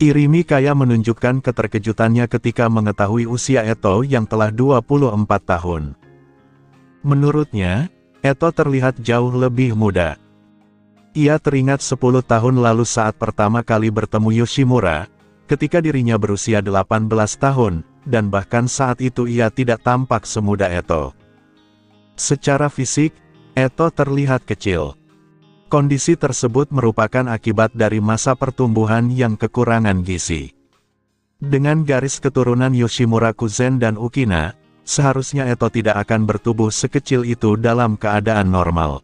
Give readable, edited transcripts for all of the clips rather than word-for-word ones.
Irimi Kaya menunjukkan keterkejutannya ketika mengetahui usia Eto yang telah 24 tahun. Menurutnya, Eto terlihat jauh lebih muda. Ia teringat 10 tahun lalu saat pertama kali bertemu Yoshimura, ketika dirinya berusia 18 tahun, dan bahkan saat itu ia tidak tampak semuda Eto. Secara fisik, Eto terlihat kecil. Kondisi tersebut merupakan akibat dari masa pertumbuhan yang kekurangan gizi. Dengan garis keturunan Yoshimura Kuzen dan Ukina, seharusnya Eto tidak akan bertubuh sekecil itu dalam keadaan normal.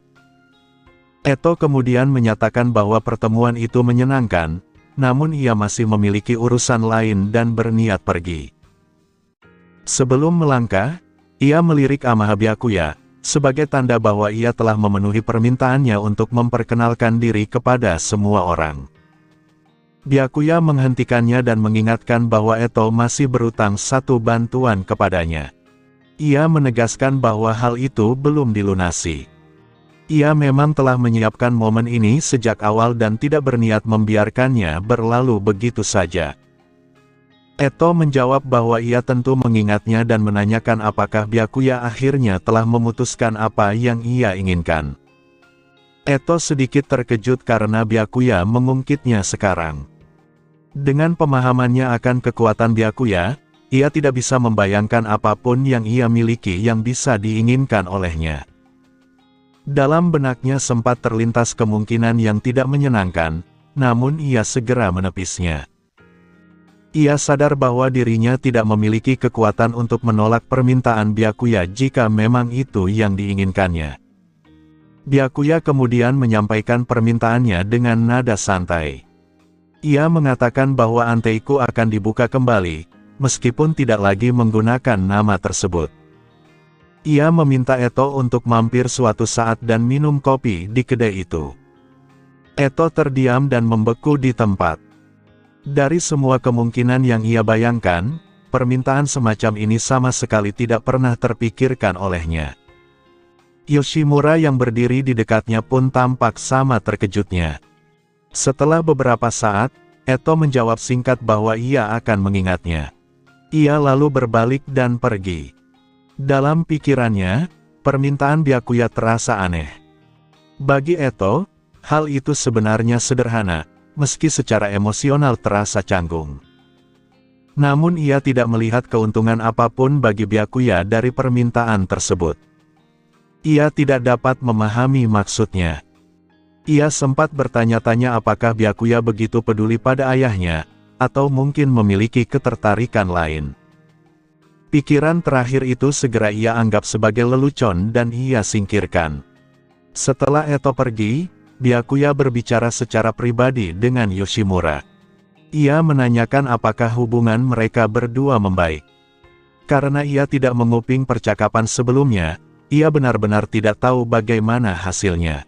Eto kemudian menyatakan bahwa pertemuan itu menyenangkan, namun ia masih memiliki urusan lain dan berniat pergi. Sebelum melangkah, ia melirik Amaha Byakuya, sebagai tanda bahwa ia telah memenuhi permintaannya untuk memperkenalkan diri kepada semua orang. Byakuya menghentikannya dan mengingatkan bahwa Eto masih berutang satu bantuan kepadanya. Ia menegaskan bahwa hal itu belum dilunasi. Ia memang telah menyiapkan momen ini sejak awal dan tidak berniat membiarkannya berlalu begitu saja. Eto menjawab bahwa ia tentu mengingatnya dan menanyakan apakah Byakuya akhirnya telah memutuskan apa yang ia inginkan. Eto sedikit terkejut karena Byakuya mengungkitnya sekarang. Dengan pemahamannya akan kekuatan Byakuya, ia tidak bisa membayangkan apapun yang ia miliki yang bisa diinginkan olehnya. Dalam benaknya sempat terlintas kemungkinan yang tidak menyenangkan, namun ia segera menepisnya. Ia sadar bahwa dirinya tidak memiliki kekuatan untuk menolak permintaan Byakuya jika memang itu yang diinginkannya. Byakuya kemudian menyampaikan permintaannya dengan nada santai. Ia mengatakan bahwa Anteiku akan dibuka kembali, meskipun tidak lagi menggunakan nama tersebut. Ia meminta Eto untuk mampir suatu saat dan minum kopi di kedai itu. Eto terdiam dan membeku di tempat. Dari semua kemungkinan yang ia bayangkan, permintaan semacam ini sama sekali tidak pernah terpikirkan olehnya. Yoshimura yang berdiri di dekatnya pun tampak sama terkejutnya. Setelah beberapa saat, Eto menjawab singkat bahwa ia akan mengingatnya. Ia lalu berbalik dan pergi. Dalam pikirannya, permintaan Byakuya terasa aneh. Bagi Eto, hal itu sebenarnya sederhana, meski secara emosional terasa canggung. Namun ia tidak melihat keuntungan apapun bagi Byakuya dari permintaan tersebut. Ia tidak dapat memahami maksudnya. Ia sempat bertanya-tanya apakah Byakuya begitu peduli pada ayahnya, atau mungkin memiliki ketertarikan lain. Pikiran terakhir itu segera ia anggap sebagai lelucon dan ia singkirkan. Setelah Eto pergi, Byakuya berbicara secara pribadi dengan Yoshimura. Ia menanyakan apakah hubungan mereka berdua membaik. Karena ia tidak menguping percakapan sebelumnya, ia benar-benar tidak tahu bagaimana hasilnya.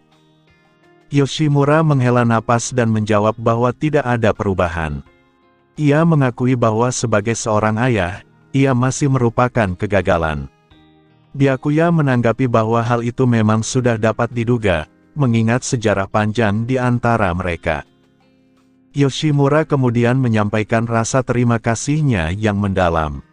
Yoshimura menghela napas dan menjawab bahwa tidak ada perubahan. Ia mengakui bahwa sebagai seorang ayah, ia masih merupakan kegagalan. Byakuya menanggapi bahwa hal itu memang sudah dapat diduga, mengingat sejarah panjang di antara mereka. Yoshimura kemudian menyampaikan rasa terima kasihnya yang mendalam.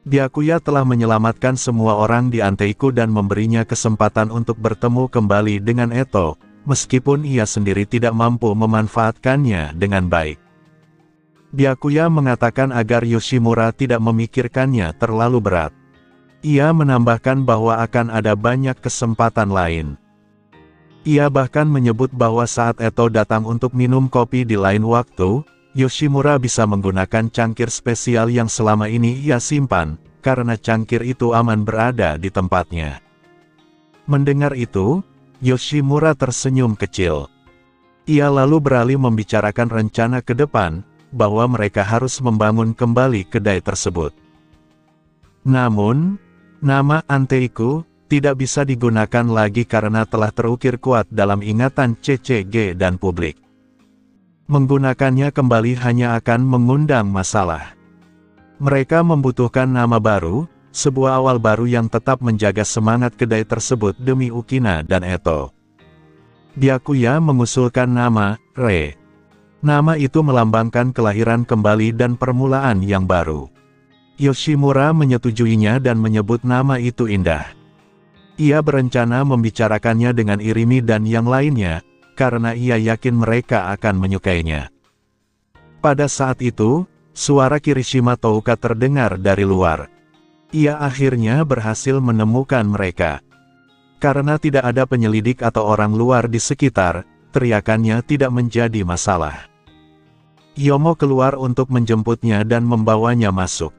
Byakuya telah menyelamatkan semua orang di Anteiku dan memberinya kesempatan untuk bertemu kembali dengan Eto, meskipun ia sendiri tidak mampu memanfaatkannya dengan baik. Byakuya mengatakan agar Yoshimura tidak memikirkannya terlalu berat. Ia menambahkan bahwa akan ada banyak kesempatan lain. Ia bahkan menyebut bahwa saat Eto datang untuk minum kopi di lain waktu, Yoshimura bisa menggunakan cangkir spesial yang selama ini ia simpan, karena cangkir itu aman berada di tempatnya. Mendengar itu, Yoshimura tersenyum kecil. Ia lalu beralih membicarakan rencana ke depan, bahwa mereka harus membangun kembali kedai tersebut. Namun, nama Anteiku tidak bisa digunakan lagi karena telah terukir kuat dalam ingatan CCG dan publik. Menggunakannya kembali hanya akan mengundang masalah. Mereka membutuhkan nama baru, sebuah awal baru yang tetap menjaga semangat kedai tersebut demi Ukina dan Eto. Byakuya mengusulkan nama, Re. Nama itu melambangkan kelahiran kembali dan permulaan yang baru. Yoshimura menyetujuinya dan menyebut nama itu indah. Ia berencana membicarakannya dengan Irimi dan yang lainnya, karena ia yakin mereka akan menyukainya. Pada saat itu, suara Kirishima Touka terdengar dari luar. Ia akhirnya berhasil menemukan mereka. Karena tidak ada penyelidik atau orang luar di sekitar, teriakannya tidak menjadi masalah. Yomo keluar untuk menjemputnya dan membawanya masuk.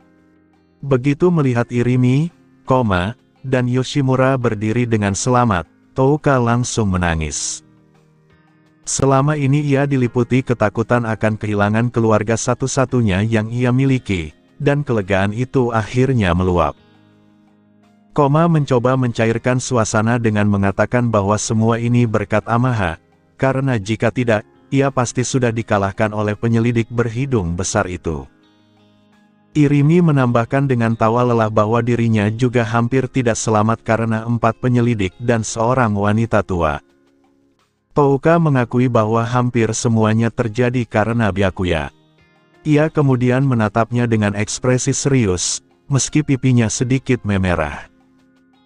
Begitu melihat Irimi, dan Yoshimura berdiri dengan selamat, Touka langsung menangis. Selama ini ia diliputi ketakutan akan kehilangan keluarga satu-satunya yang ia miliki, dan kelegaan itu akhirnya meluap. Mencoba mencairkan suasana dengan mengatakan bahwa semua ini berkat Amaha, karena jika tidak, ia pasti sudah dikalahkan oleh penyelidik berhidung besar itu. Irimi menambahkan dengan tawa lelah bahwa dirinya juga hampir tidak selamat karena 4 penyelidik dan seorang wanita tua. Touka mengakui bahwa hampir semuanya terjadi karena Byakuya. Ia kemudian menatapnya dengan ekspresi serius, meski pipinya sedikit memerah.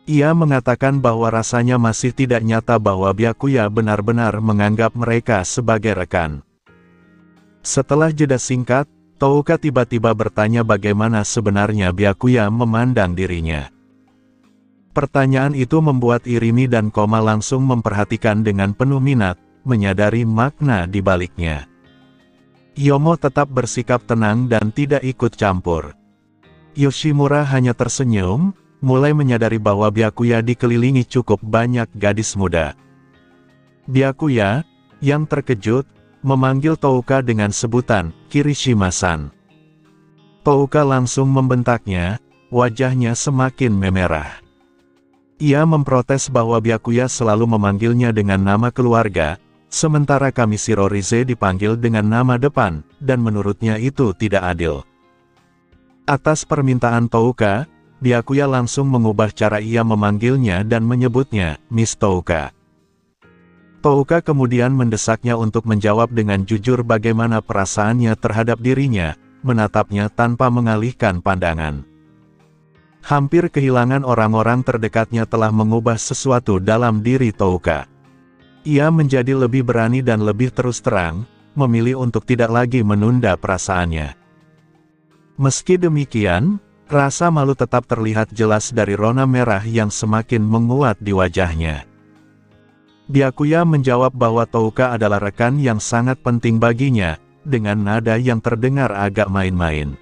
Ia mengatakan bahwa rasanya masih tidak nyata bahwa Byakuya benar-benar menganggap mereka sebagai rekan. Setelah jeda singkat, Touka tiba-tiba bertanya bagaimana sebenarnya Byakuya memandang dirinya. Pertanyaan itu membuat Irimi dan langsung memperhatikan dengan penuh minat, menyadari makna di baliknya. Yomo tetap bersikap tenang dan tidak ikut campur. Yoshimura hanya tersenyum, mulai menyadari bahwa Byakuya dikelilingi cukup banyak gadis muda. Byakuya, yang terkejut, memanggil Touka dengan sebutan, Kirishima-san. Touka langsung membentaknya, wajahnya semakin memerah. Ia memprotes bahwa Byakuya selalu memanggilnya dengan nama keluarga, sementara Kamishiro Rize dipanggil dengan nama depan, dan menurutnya itu tidak adil. Atas permintaan Touka, Byakuya langsung mengubah cara ia memanggilnya dan menyebutnya, Miss Touka. Touka kemudian mendesaknya untuk menjawab dengan jujur bagaimana perasaannya terhadap dirinya, menatapnya tanpa mengalihkan pandangan. Hampir kehilangan orang-orang terdekatnya telah mengubah sesuatu dalam diri Touka. Ia menjadi lebih berani dan lebih terus terang, memilih untuk tidak lagi menunda perasaannya. Meski demikian, rasa malu tetap terlihat jelas dari rona merah yang semakin menguat di wajahnya. Byakuya menjawab bahwa Touka adalah rekan yang sangat penting baginya, dengan nada yang terdengar agak main-main.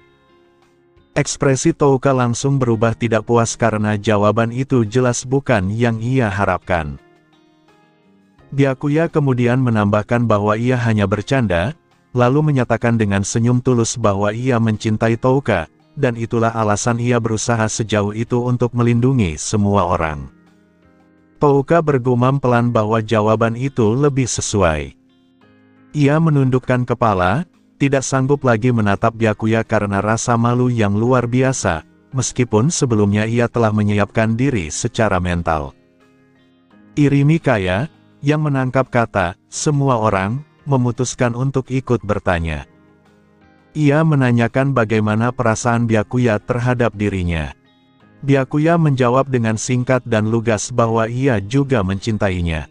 Ekspresi Touka langsung berubah tidak puas karena jawaban itu jelas bukan yang ia harapkan. Byakuya kemudian menambahkan bahwa ia hanya bercanda, lalu menyatakan dengan senyum tulus bahwa ia mencintai Touka, dan itulah alasan ia berusaha sejauh itu untuk melindungi semua orang. Touka bergumam pelan bahwa jawaban itu lebih sesuai. Ia menundukkan kepala, tidak sanggup lagi menatap Byakuya karena rasa malu yang luar biasa, meskipun sebelumnya ia telah menyiapkan diri secara mental. Irimi Kaya, yang menangkap kata, semua orang, memutuskan untuk ikut bertanya. Ia menanyakan bagaimana perasaan Byakuya terhadap dirinya. Byakuya menjawab dengan singkat dan lugas bahwa ia juga mencintainya.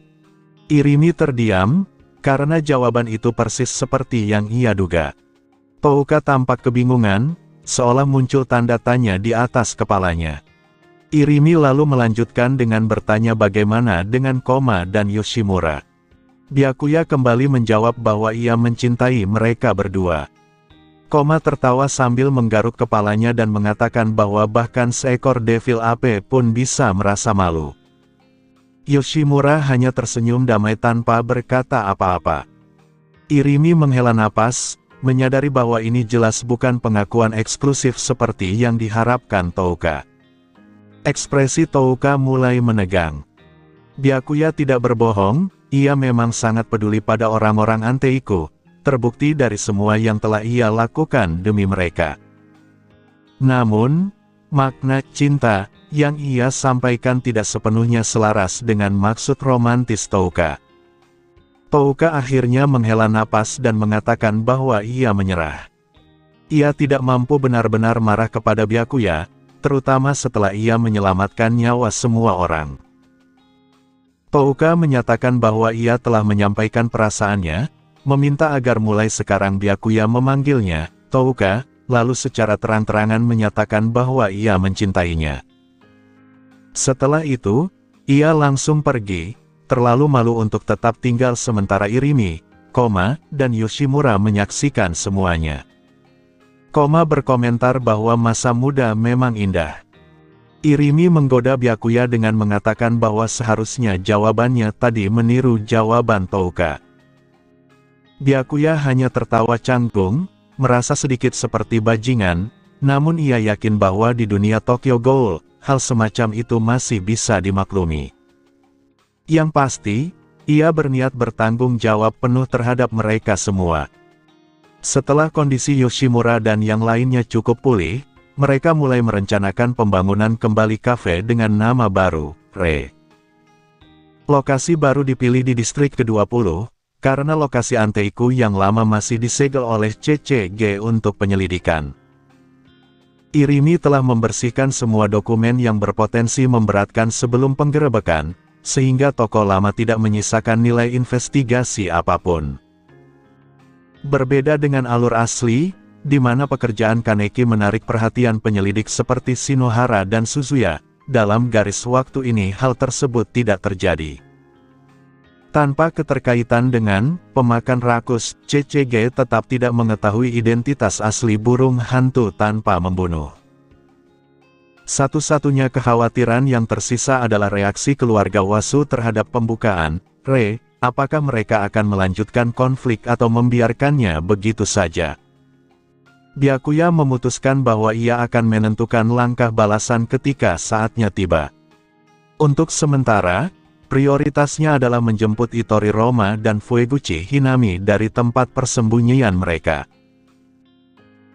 Irimi terdiam, karena jawaban itu persis seperti yang ia duga. Touka tampak kebingungan, seolah muncul tanda tanya di atas kepalanya. Irimi lalu melanjutkan dengan bertanya bagaimana dengan dan Yoshimura. Byakuya kembali menjawab bahwa ia mencintai mereka berdua. Tertawa sambil menggaruk kepalanya dan mengatakan bahwa bahkan seekor devil ape pun bisa merasa malu. Yoshimura hanya tersenyum damai tanpa berkata apa-apa. Irimi menghela napas, menyadari bahwa ini jelas bukan pengakuan eksklusif seperti yang diharapkan Touka. Ekspresi Touka mulai menegang. Byakuya tidak berbohong, ia memang sangat peduli pada orang-orang Anteiku. Terbukti dari semua yang telah ia lakukan demi mereka. Namun, makna cinta yang ia sampaikan tidak sepenuhnya selaras dengan maksud romantis Touka. Touka akhirnya menghela napas dan mengatakan bahwa ia menyerah. Ia tidak mampu benar-benar marah kepada Byakuya, terutama setelah ia menyelamatkan nyawa semua orang. Touka menyatakan bahwa ia telah menyampaikan perasaannya, meminta agar mulai sekarang Byakuya memanggilnya Touka, lalu secara terang-terangan menyatakan bahwa ia mencintainya. Setelah itu, ia langsung pergi, terlalu malu untuk tetap tinggal sementara Irimi, dan Yoshimura menyaksikan semuanya. Berkomentar bahwa masa muda memang indah. Irimi menggoda Byakuya dengan mengatakan bahwa seharusnya jawabannya tadi meniru jawaban Touka. Byakuya hanya tertawa canggung, merasa sedikit seperti bajingan, namun ia yakin bahwa di dunia Tokyo Ghoul, hal semacam itu masih bisa dimaklumi. Yang pasti, ia berniat bertanggung jawab penuh terhadap mereka semua. Setelah kondisi Yoshimura dan yang lainnya cukup pulih, mereka mulai merencanakan pembangunan kembali kafe dengan nama baru, Re. Lokasi baru dipilih di distrik ke-20, karena lokasi Anteiku yang lama masih disegel oleh CCG untuk penyelidikan. Irimi telah membersihkan semua dokumen yang berpotensi memberatkan sebelum penggerebekan, sehingga toko lama tidak menyisakan nilai investigasi apapun. Berbeda dengan alur asli, di mana pekerjaan Kaneki menarik perhatian penyelidik seperti Shinohara dan Suzuya, dalam garis waktu ini hal tersebut tidak terjadi. Tanpa keterkaitan dengan pemakan rakus, CCG tetap tidak mengetahui identitas asli burung hantu tanpa membunuh. Satu-satunya kekhawatiran yang tersisa adalah reaksi keluarga Wasu terhadap pembukaan, Re, apakah mereka akan melanjutkan konflik atau membiarkannya begitu saja. Byakuya memutuskan bahwa ia akan menentukan langkah balasan ketika saatnya tiba. Untuk sementara, prioritasnya adalah menjemput Ittori Roma dan Fueguchi Hinami dari tempat persembunyian mereka.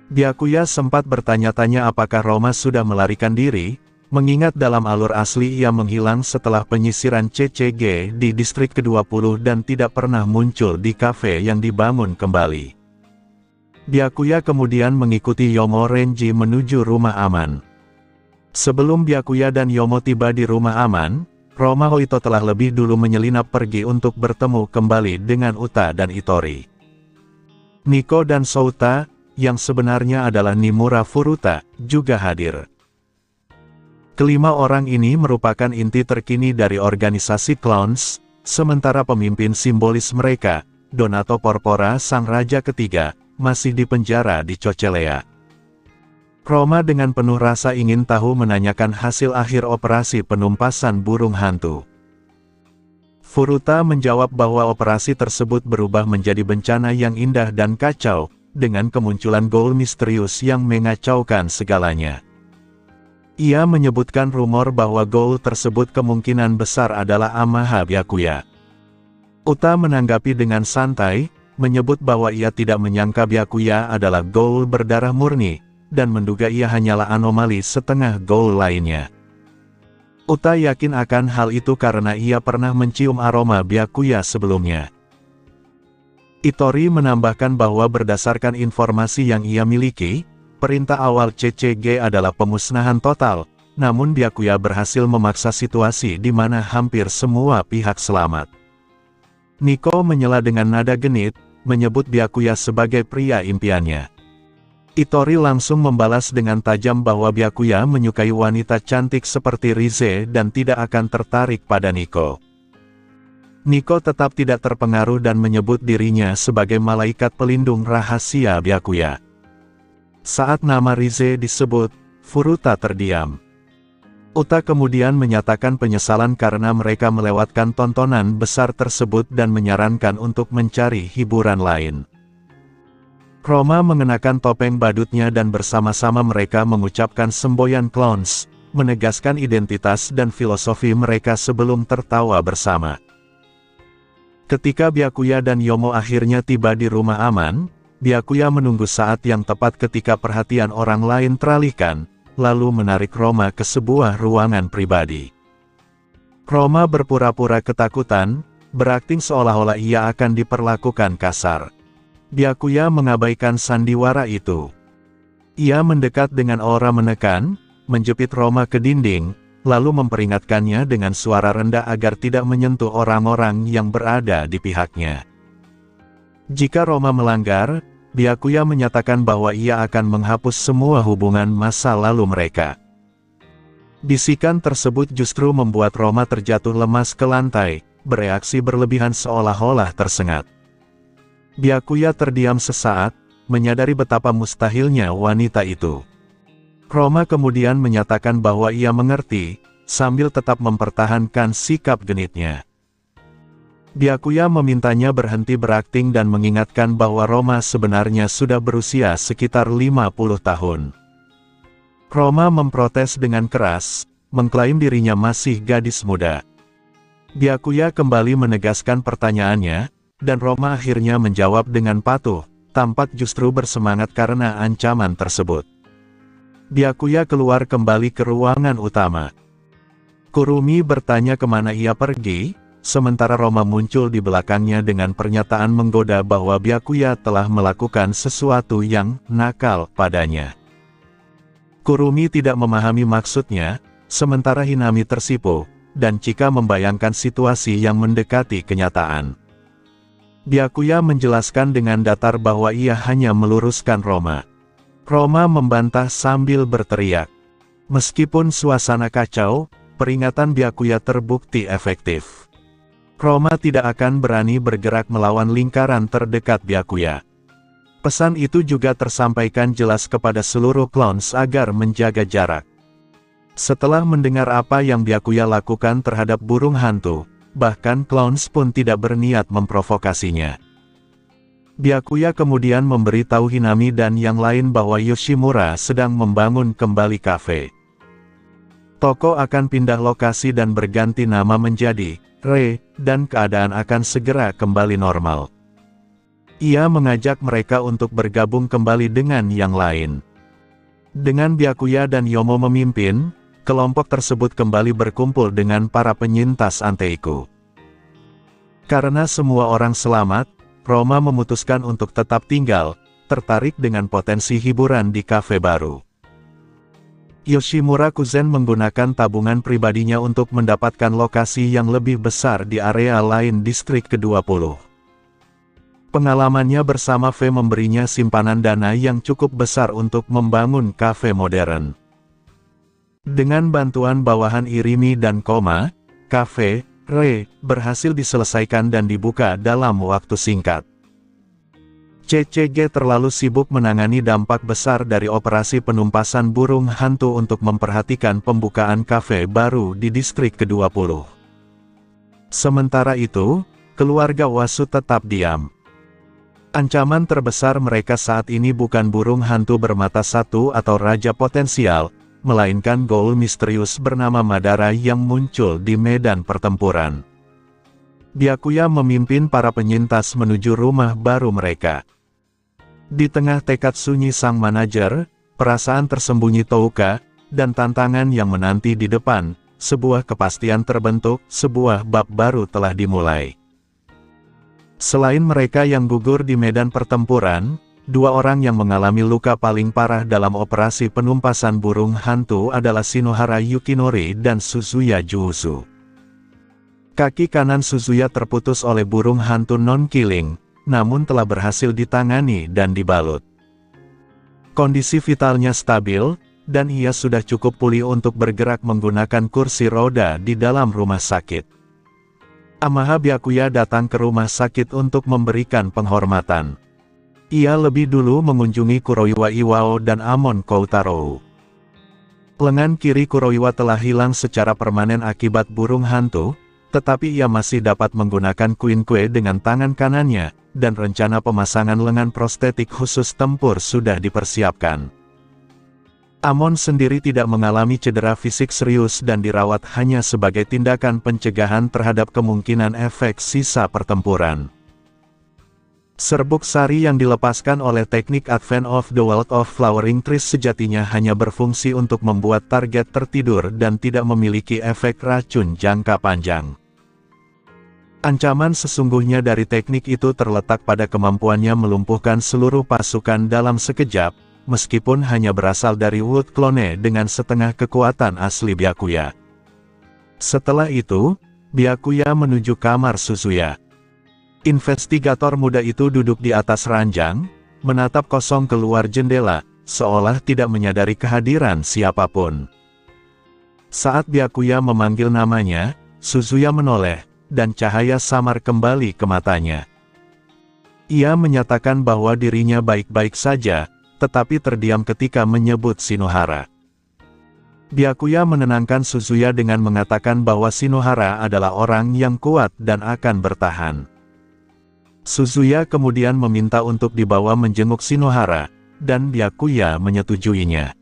Byakuya sempat bertanya-tanya apakah Roma sudah melarikan diri, mengingat dalam alur asli ia menghilang setelah penyisiran CCG di distrik ke-20 dan tidak pernah muncul di kafe yang dibangun kembali. Byakuya kemudian mengikuti Yomo Renji menuju rumah aman. Sebelum Byakuya dan Yomo tiba di rumah aman, Roma Hoito telah lebih dulu menyelinap pergi untuk bertemu kembali dengan Uta dan Ittori. Niko dan Souta, yang sebenarnya adalah Nimura Furuta, juga hadir. Kelima orang ini merupakan inti terkini dari organisasi Clowns, sementara pemimpin simbolis mereka, Donato Porpora sang raja ketiga, masih dipenjara di Cocelea. Roma dengan penuh rasa ingin tahu menanyakan hasil akhir operasi penumpasan burung hantu. Furuta menjawab bahwa operasi tersebut berubah menjadi bencana yang indah dan kacau, dengan kemunculan ghoul misterius yang mengacaukan segalanya. Ia menyebutkan rumor bahwa ghoul tersebut kemungkinan besar adalah Amaha Byakuya. Uta menanggapi dengan santai, menyebut bahwa ia tidak menyangka Byakuya adalah ghoul berdarah murni, dan menduga ia hanyalah anomali setengah ghoul lainnya. Uta yakin akan hal itu karena ia pernah mencium aroma Byakuya sebelumnya. Ittori menambahkan bahwa berdasarkan informasi yang ia miliki, perintah awal CCG adalah pemusnahan total, namun Byakuya berhasil memaksa situasi di mana hampir semua pihak selamat. Niko menyela dengan nada genit, menyebut Byakuya sebagai pria impiannya. Ittori langsung membalas dengan tajam bahwa Byakuya menyukai wanita cantik seperti Rize dan tidak akan tertarik pada Niko. Niko tetap tidak terpengaruh dan menyebut dirinya sebagai malaikat pelindung rahasia Byakuya. Saat nama Rize disebut, Furuta terdiam. Uta kemudian menyatakan penyesalan karena mereka melewatkan tontonan besar tersebut dan menyarankan untuk mencari hiburan lain. Roma mengenakan topeng badutnya dan bersama-sama mereka mengucapkan semboyan clowns, menegaskan identitas dan filosofi mereka sebelum tertawa bersama. Ketika Byakuya dan Yomo akhirnya tiba di rumah aman, Byakuya menunggu saat yang tepat ketika perhatian orang lain teralihkan, lalu menarik Roma ke sebuah ruangan pribadi. Roma berpura-pura ketakutan, berakting seolah-olah ia akan diperlakukan kasar. Byakuya mengabaikan sandiwara itu. Ia mendekat dengan aura menekan, menjepit Roma ke dinding, lalu memperingatkannya dengan suara rendah agar tidak menyentuh orang-orang yang berada di pihaknya. Jika Roma melanggar, Byakuya menyatakan bahwa ia akan menghapus semua hubungan masa lalu mereka. Bisikan tersebut justru membuat Roma terjatuh lemas ke lantai, bereaksi berlebihan seolah-olah tersengat. Byakuya terdiam sesaat, menyadari betapa mustahilnya wanita itu. Roma kemudian menyatakan bahwa ia mengerti, sambil tetap mempertahankan sikap genitnya. Byakuya memintanya berhenti berakting dan mengingatkan bahwa Roma sebenarnya sudah berusia sekitar 50 tahun. Roma memprotes dengan keras, mengklaim dirinya masih gadis muda. Byakuya kembali menegaskan pertanyaannya, dan Roma akhirnya menjawab dengan patuh, tampak justru bersemangat karena ancaman tersebut. Byakuya keluar kembali ke ruangan utama. Kurumi bertanya kemana ia pergi, sementara Roma muncul di belakangnya dengan pernyataan menggoda bahwa Byakuya telah melakukan sesuatu yang nakal padanya. Kurumi tidak memahami maksudnya, sementara Hinami tersipu, dan Chika membayangkan situasi yang mendekati kenyataan. Byakuya menjelaskan dengan datar bahwa ia hanya meluruskan Roma. Roma membantah sambil berteriak. Meskipun suasana kacau, peringatan Byakuya terbukti efektif. Roma tidak akan berani bergerak melawan lingkaran terdekat Byakuya. Pesan itu juga tersampaikan jelas kepada seluruh clowns agar menjaga jarak. Setelah mendengar apa yang Byakuya lakukan terhadap burung hantu, bahkan clowns pun tidak berniat memprovokasinya. Byakuya kemudian memberitahu Hinami dan yang lain bahwa Yoshimura sedang membangun kembali kafe. Toko akan pindah lokasi dan berganti nama menjadi Re, dan keadaan akan segera kembali normal. Ia mengajak mereka untuk bergabung kembali dengan yang lain. Dengan Byakuya dan Yomo memimpin, kelompok tersebut kembali berkumpul dengan para penyintas Anteiku. Karena semua orang selamat, Roma memutuskan untuk tetap tinggal, tertarik dengan potensi hiburan di kafe baru. Yoshimura Kuzen menggunakan tabungan pribadinya untuk mendapatkan lokasi yang lebih besar di area lain distrik ke-20. Pengalamannya bersama V memberinya simpanan dana yang cukup besar untuk membangun kafe modern. Dengan bantuan bawahan Irimi dan Koma, kafe Re berhasil diselesaikan dan dibuka dalam waktu singkat. CCG terlalu sibuk menangani dampak besar dari operasi penumpasan burung hantu untuk memperhatikan pembukaan kafe baru di distrik ke-20. Sementara itu, keluarga Wasu tetap diam. Ancaman terbesar mereka saat ini bukan burung hantu bermata satu atau raja potensial, melainkan ghoul misterius bernama Madara yang muncul di medan pertempuran. Byakuya memimpin para penyintas menuju rumah baru mereka. Di tengah tekad sunyi sang manajer, perasaan tersembunyi Touka, dan tantangan yang menanti di depan, sebuah kepastian terbentuk, sebuah bab baru telah dimulai. Selain mereka yang gugur di medan pertempuran, dua orang yang mengalami luka paling parah dalam operasi penumpasan burung hantu adalah Shinohara Yukinori dan Suzuya Juusu. Kaki kanan Suzuya terputus oleh burung hantu non-killing, namun telah berhasil ditangani dan dibalut. Kondisi vitalnya stabil, dan ia sudah cukup pulih untuk bergerak menggunakan kursi roda di dalam rumah sakit. Amaha Byakuya datang ke rumah sakit untuk memberikan penghormatan. Ia lebih dulu mengunjungi Kuroiwa Iwao dan Amon Koutaro. Lengan kiri Kuroiwa telah hilang secara permanen akibat burung hantu, tetapi ia masih dapat menggunakan Queen-Kue dengan tangan kanannya, dan rencana pemasangan lengan prostetik khusus tempur sudah dipersiapkan. Amon sendiri tidak mengalami cedera fisik serius dan dirawat hanya sebagai tindakan pencegahan terhadap kemungkinan efek sisa pertempuran. Serbuk sari yang dilepaskan oleh teknik Advent of the World of Flowering Trees sejatinya hanya berfungsi untuk membuat target tertidur dan tidak memiliki efek racun jangka panjang. Ancaman sesungguhnya dari teknik itu terletak pada kemampuannya melumpuhkan seluruh pasukan dalam sekejap, meskipun hanya berasal dari Wood Clone dengan setengah kekuatan asli Byakuya. Setelah itu, Byakuya menuju kamar Suzuya. Investigator muda itu duduk di atas ranjang, menatap kosong keluar jendela, seolah tidak menyadari kehadiran siapapun. Saat Byakuya memanggil namanya, Suzuya menoleh, dan cahaya samar kembali ke matanya. Ia menyatakan bahwa dirinya baik-baik saja, tetapi terdiam ketika menyebut Shinohara. Byakuya menenangkan Suzuya dengan mengatakan bahwa Shinohara adalah orang yang kuat dan akan bertahan. Suzuya kemudian meminta untuk dibawa menjenguk Shinohara, dan Byakuya menyetujuinya.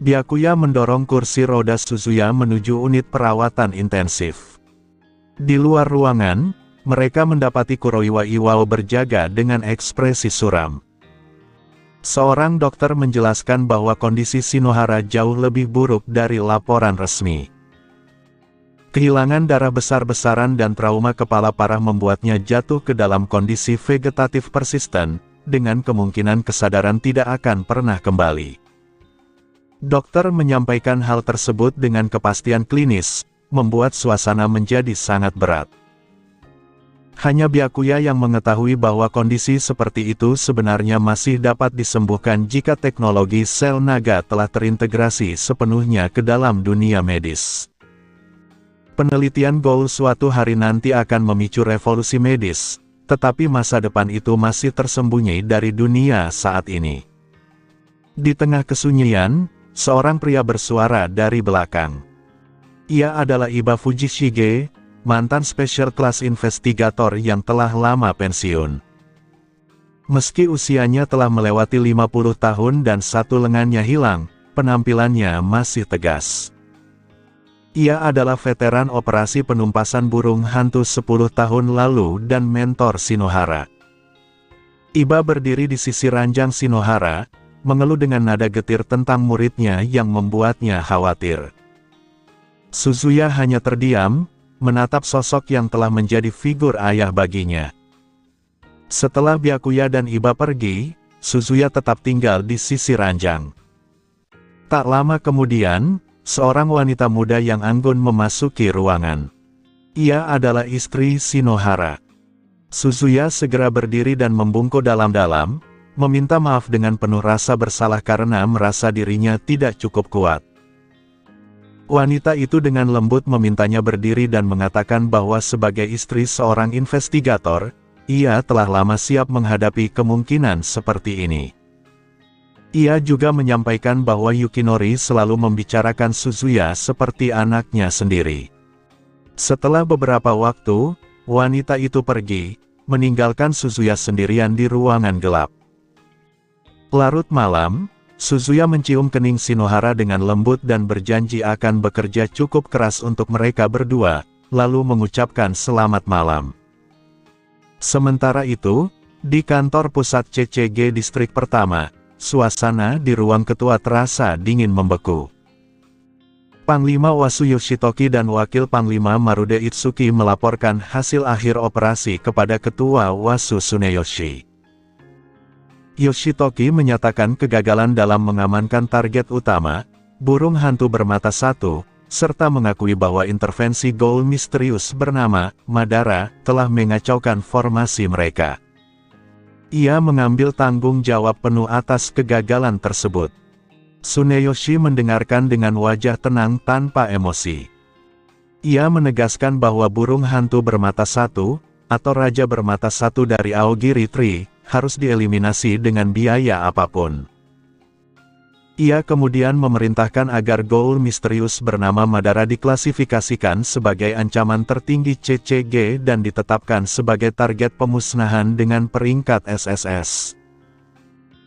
Byakuya mendorong kursi roda Suzuya menuju unit perawatan intensif. Di luar ruangan, mereka mendapati Kuroiwa Iwao berjaga dengan ekspresi suram. Seorang dokter menjelaskan bahwa kondisi Shinohara jauh lebih buruk dari laporan resmi. Kehilangan darah besar-besaran dan trauma kepala parah membuatnya jatuh ke dalam kondisi vegetatif persisten, dengan kemungkinan kesadaran tidak akan pernah kembali. Dokter menyampaikan hal tersebut dengan kepastian klinis, membuat suasana menjadi sangat berat. Hanya Byakuya yang mengetahui bahwa kondisi seperti itu sebenarnya masih dapat disembuhkan jika teknologi sel naga telah terintegrasi sepenuhnya ke dalam dunia medis. Penelitian Goul suatu hari nanti akan memicu revolusi medis, tetapi masa depan itu masih tersembunyi dari dunia saat ini. Di tengah kesunyian, seorang pria bersuara dari belakang. Ia adalah Iba Fujishige, mantan Special Class Investigator yang telah lama pensiun. Meski usianya telah melewati 50 tahun dan satu lengannya hilang, penampilannya masih tegas. Ia adalah veteran operasi penumpasan burung hantu 10 tahun lalu dan mentor Shinohara. Iba berdiri di sisi ranjang Shinohara, mengeluh dengan nada getir tentang muridnya yang membuatnya khawatir. Suzuya hanya terdiam, menatap sosok yang telah menjadi figur ayah baginya. Setelah Byakuya dan Iba pergi, Suzuya tetap tinggal di sisi ranjang. Tak lama kemudian, seorang wanita muda yang anggun memasuki ruangan. Ia adalah istri Shinohara. Suzuya segera berdiri dan membungkuk dalam-dalam, meminta maaf dengan penuh rasa bersalah karena merasa dirinya tidak cukup kuat. Wanita itu dengan lembut memintanya berdiri dan mengatakan bahwa sebagai istri seorang investigator, ia telah lama siap menghadapi kemungkinan seperti ini. Ia juga menyampaikan bahwa Yukinori selalu membicarakan Suzuya seperti anaknya sendiri. Setelah beberapa waktu, wanita itu pergi, meninggalkan Suzuya sendirian di ruangan gelap. Larut malam, Suzuya mencium kening Shinohara dengan lembut dan berjanji akan bekerja cukup keras untuk mereka berdua, lalu mengucapkan selamat malam. Sementara itu, di kantor pusat CCG Distrik Pertama, suasana di ruang ketua terasa dingin membeku. Panglima Wasu Yoshitoki dan Wakil Panglima Marude Itsuki melaporkan hasil akhir operasi kepada Ketua Wasu Tsuneyoshi. Yoshitoki menyatakan kegagalan dalam mengamankan target utama, burung hantu bermata satu, serta mengakui bahwa intervensi Goul misterius bernama Madara telah mengacaukan formasi mereka. Ia mengambil tanggung jawab penuh atas kegagalan tersebut. Tsuneyoshi mendengarkan dengan wajah tenang tanpa emosi. Ia menegaskan bahwa burung hantu bermata satu, atau raja bermata satu dari Aogiri Tree, harus dieliminasi dengan biaya apapun. Ia kemudian memerintahkan agar Goul misterius bernama Madara diklasifikasikan sebagai ancaman tertinggi CCG dan ditetapkan sebagai target pemusnahan dengan peringkat SSS.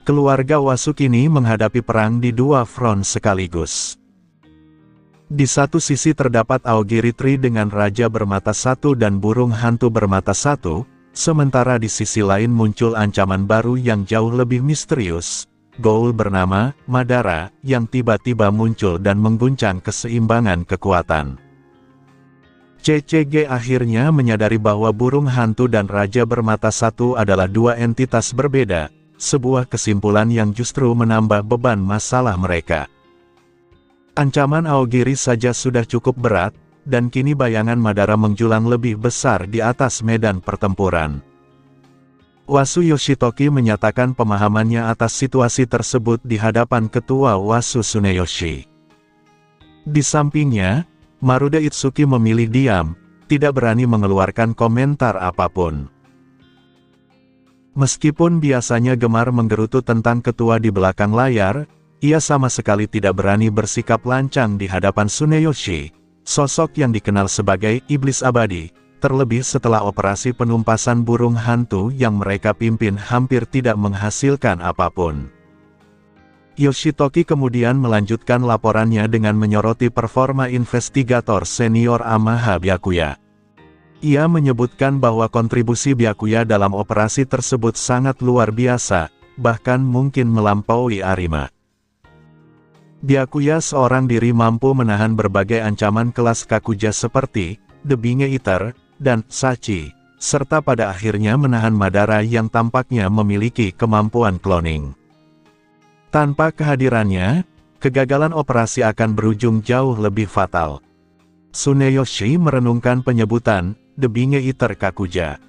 Keluarga Wasu kini menghadapi perang di dua front sekaligus. Di satu sisi terdapat Aogiri Tree dengan raja bermata satu dan burung hantu bermata satu, sementara di sisi lain muncul ancaman baru yang jauh lebih misterius, Goul bernama Madara, yang tiba-tiba muncul dan mengguncang keseimbangan kekuatan. CCG akhirnya menyadari bahwa burung hantu dan raja bermata satu adalah dua entitas berbeda, sebuah kesimpulan yang justru menambah beban masalah mereka. Ancaman Aogiri saja sudah cukup berat, dan kini bayangan Madara menjulang lebih besar di atas medan pertempuran. Wasu Yoshitoki menyatakan pemahamannya atas situasi tersebut di hadapan Ketua Wasu Tsuneyoshi. Di sampingnya, Marude Itsuki memilih diam, tidak berani mengeluarkan komentar apapun. Meskipun biasanya gemar menggerutu tentang ketua di belakang layar, ia sama sekali tidak berani bersikap lancang di hadapan Tsuneyoshi, sosok yang dikenal sebagai iblis abadi, terlebih setelah operasi penumpasan burung hantu yang mereka pimpin hampir tidak menghasilkan apapun. Yoshitoki kemudian melanjutkan laporannya dengan menyoroti performa investigator senior Amaha Byakuya. Ia menyebutkan bahwa kontribusi Byakuya dalam operasi tersebut sangat luar biasa, bahkan mungkin melampaui Arima. Byakuya seorang diri mampu menahan berbagai ancaman kelas Kakuja seperti The Binge Eater dan Sachi, serta pada akhirnya menahan Madara yang tampaknya memiliki kemampuan cloning. Tanpa kehadirannya, kegagalan operasi akan berujung jauh lebih fatal. Tsuneyoshi merenungkan penyebutan The Binge Eater Kakuja.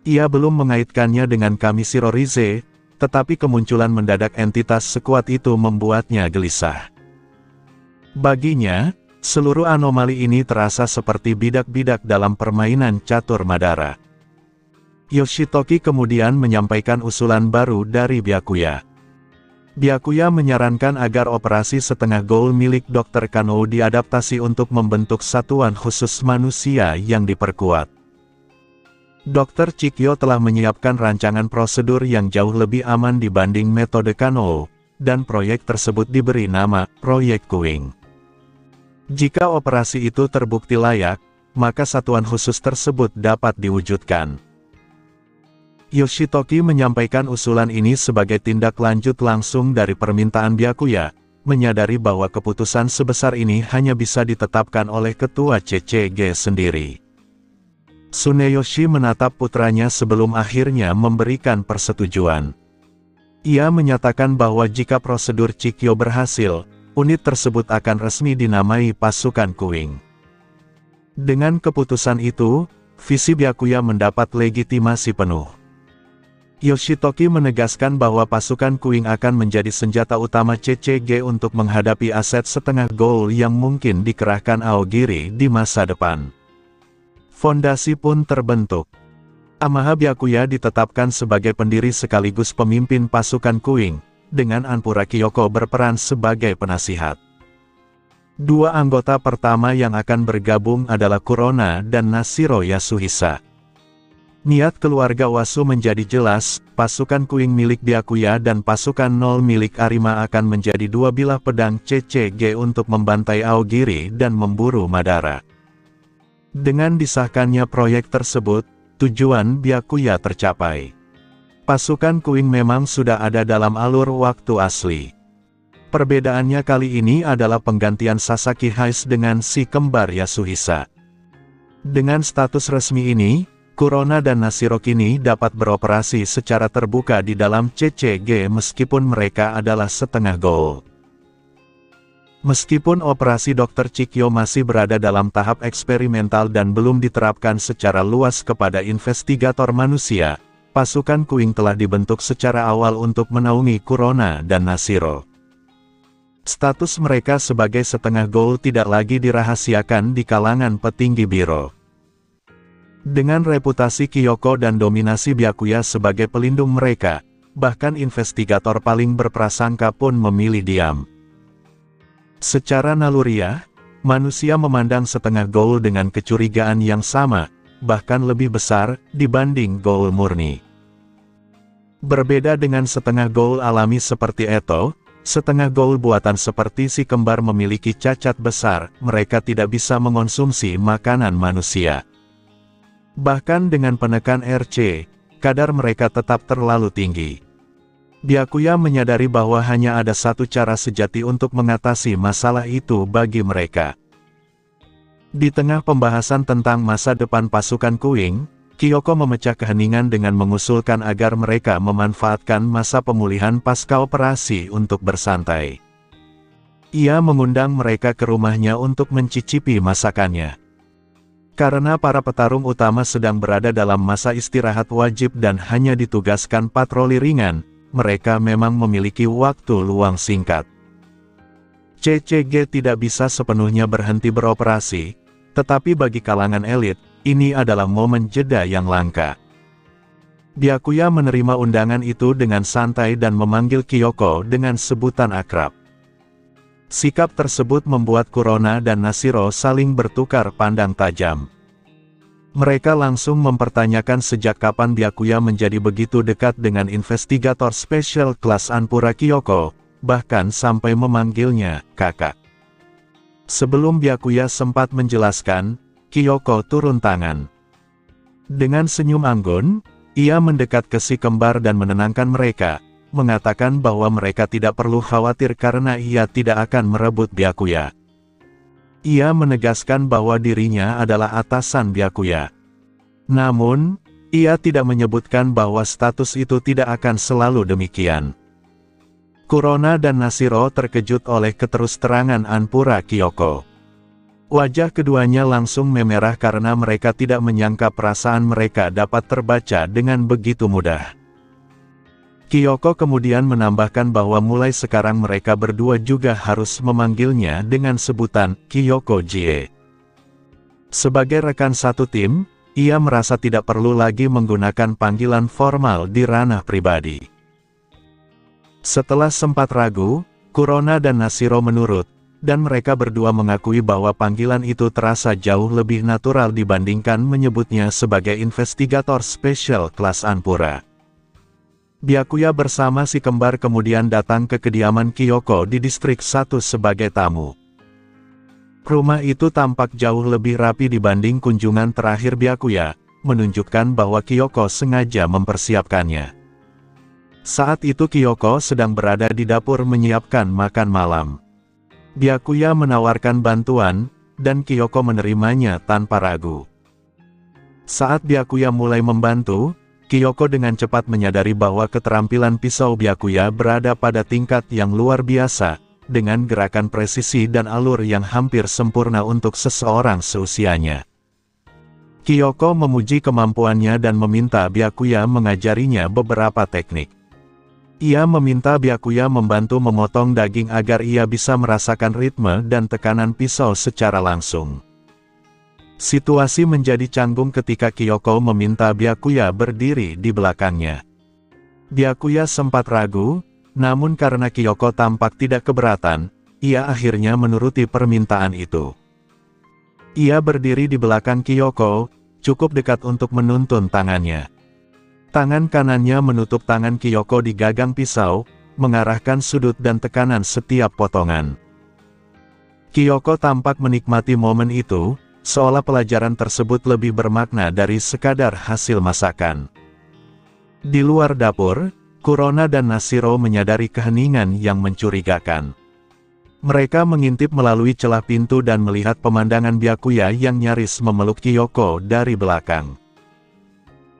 Ia belum mengaitkannya dengan Kamishiro Rize, tetapi kemunculan mendadak entitas sekuat itu membuatnya gelisah. Baginya, seluruh anomali ini terasa seperti bidak-bidak dalam permainan catur Madara. Yoshitoki kemudian menyampaikan usulan baru dari Byakuya. Byakuya menyarankan agar operasi setengah gol milik Dr. Kano diadaptasi untuk membentuk satuan khusus manusia yang diperkuat. Dr. Chikyo telah menyiapkan rancangan prosedur yang jauh lebih aman dibanding metode Kano, dan proyek tersebut diberi nama Proyek Kuing. Jika operasi itu terbukti layak, maka satuan khusus tersebut dapat diwujudkan. Yoshitoki menyampaikan usulan ini sebagai tindak lanjut langsung dari permintaan Byakuya, menyadari bahwa keputusan sebesar ini hanya bisa ditetapkan oleh ketua CCG sendiri. Tsuneyoshi menatap putranya sebelum akhirnya memberikan persetujuan. Ia menyatakan bahwa jika prosedur Chikyo berhasil, unit tersebut akan resmi dinamai pasukan Kuing. Dengan keputusan itu, visi Byakuya mendapat legitimasi penuh. Yoshitoki menegaskan bahwa pasukan Kuing akan menjadi senjata utama CCG untuk menghadapi aset setengah gol yang mungkin dikerahkan Aogiri di masa depan. Fondasi pun terbentuk. Amaha Byakuya ditetapkan sebagai pendiri sekaligus pemimpin pasukan Kuing, dengan Anpura Kyoko berperan sebagai penasihat. Dua anggota pertama yang akan bergabung adalah Kurona dan Nashiro Yasuhisa. Niat keluarga Wasu menjadi jelas, pasukan Kuing milik Byakuya dan pasukan Nol milik Arima akan menjadi dua bilah pedang CCG untuk membantai Aogiri dan memburu Madara. Dengan disahkannya proyek tersebut, tujuan Byakuya tercapai. Pasukan Kuing memang sudah ada dalam alur waktu asli. Perbedaannya kali ini adalah penggantian Sasaki Heise dengan si kembar Yasuhisa. Dengan status resmi ini, Kurona dan Nashiro kini dapat beroperasi secara terbuka di dalam CCG meskipun mereka adalah setengah gol. Meskipun operasi Dr. Chikyo masih berada dalam tahap eksperimental dan belum diterapkan secara luas kepada investigator manusia, pasukan Kuing telah dibentuk secara awal untuk menaungi Kurona dan Nashiro. Status mereka sebagai setengah gol tidak lagi dirahasiakan di kalangan petinggi biro. Dengan reputasi Kyoko dan dominasi Byakuya sebagai pelindung mereka, bahkan investigator paling berprasangka pun memilih diam. Secara naluriah, manusia memandang setengah gol dengan kecurigaan yang sama, bahkan lebih besar, dibanding gol murni. Berbeda dengan setengah gol alami seperti Eto, setengah gol buatan seperti si kembar memiliki cacat besar, mereka tidak bisa mengonsumsi makanan manusia. Bahkan dengan penekan RC, kadar mereka tetap terlalu tinggi. Byakuya menyadari bahwa hanya ada satu cara sejati untuk mengatasi masalah itu bagi mereka. Di tengah pembahasan tentang masa depan pasukan Kuing, Kyoko memecah keheningan dengan mengusulkan agar mereka memanfaatkan masa pemulihan pasca operasi untuk bersantai. Ia mengundang mereka ke rumahnya untuk mencicipi masakannya. Karena para petarung utama sedang berada dalam masa istirahat wajib dan hanya ditugaskan patroli ringan, mereka memang memiliki waktu luang singkat. CCG tidak bisa sepenuhnya berhenti beroperasi, tetapi bagi kalangan elit, ini adalah momen jeda yang langka. Byakuya menerima undangan itu dengan santai dan memanggil Kyoko dengan sebutan akrab. Sikap tersebut membuat Kurona dan Nashiro saling bertukar pandang tajam. Mereka langsung mempertanyakan sejak kapan Byakuya menjadi begitu dekat dengan investigator spesial kelas Anpura Kyoko, bahkan sampai memanggilnya kakak. Sebelum Byakuya sempat menjelaskan, Kyoko turun tangan. Dengan senyum anggun, ia mendekat ke si kembar dan menenangkan mereka, mengatakan bahwa mereka tidak perlu khawatir karena ia tidak akan merebut Byakuya. Ia menegaskan bahwa dirinya adalah atasan Byakuya. Namun, ia tidak menyebutkan bahwa status itu tidak akan selalu demikian. Kurona dan Nashiro terkejut oleh keterus-terangan Anpura Kyoko. Wajah keduanya langsung memerah karena mereka tidak menyangka perasaan mereka dapat terbaca dengan begitu mudah. Kyoko kemudian menambahkan bahwa mulai sekarang mereka berdua juga harus memanggilnya dengan sebutan Kyoko Jie. Sebagai rekan satu tim, ia merasa tidak perlu lagi menggunakan panggilan formal di ranah pribadi. Setelah sempat ragu, Kurona dan Nashiro menurut, dan mereka berdua mengakui bahwa panggilan itu terasa jauh lebih natural dibandingkan menyebutnya sebagai investigator spesial kelas Anpura. Byakuya bersama si kembar kemudian datang ke kediaman Kyoko di distrik 1 sebagai tamu. Rumah itu tampak jauh lebih rapi dibanding kunjungan terakhir Byakuya, menunjukkan bahwa Kyoko sengaja mempersiapkannya. Saat itu Kyoko sedang berada di dapur menyiapkan makan malam. Byakuya menawarkan bantuan, dan Kyoko menerimanya tanpa ragu. Saat Byakuya mulai membantu, Kyoko dengan cepat menyadari bahwa keterampilan pisau Byakuya berada pada tingkat yang luar biasa, dengan gerakan presisi dan alur yang hampir sempurna untuk seseorang seusianya. Kyoko memuji kemampuannya dan meminta Byakuya mengajarinya beberapa teknik. Ia meminta Byakuya membantu memotong daging agar ia bisa merasakan ritme dan tekanan pisau secara langsung. Situasi menjadi canggung ketika Kyoko meminta Byakuya berdiri di belakangnya. Byakuya sempat ragu, namun karena Kyoko tampak tidak keberatan, ia akhirnya menuruti permintaan itu. Ia berdiri di belakang Kyoko, cukup dekat untuk menuntun tangannya. Tangan kanannya menutup tangan Kyoko di gagang pisau, mengarahkan sudut dan tekanan setiap potongan. Kyoko tampak menikmati momen itu, seolah pelajaran tersebut lebih bermakna dari sekadar hasil masakan. Di luar dapur, Kurona dan Nashiro menyadari keheningan yang mencurigakan. Mereka mengintip melalui celah pintu dan melihat pemandangan Byakuya yang nyaris memeluk Kyoko dari belakang.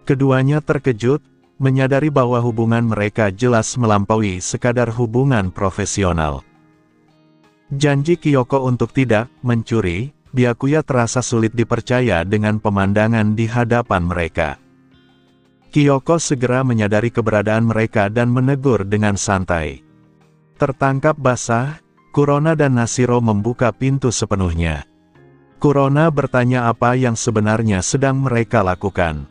Keduanya terkejut, menyadari bahwa hubungan mereka jelas melampaui sekadar hubungan profesional. Janji Kyoko untuk tidak mencuri, Byakuya terasa sulit dipercaya dengan pemandangan di hadapan mereka. Kyoko segera menyadari keberadaan mereka dan menegur dengan santai. Tertangkap basah, Kurona dan Nashiro membuka pintu sepenuhnya. Kurona bertanya apa yang sebenarnya sedang mereka lakukan.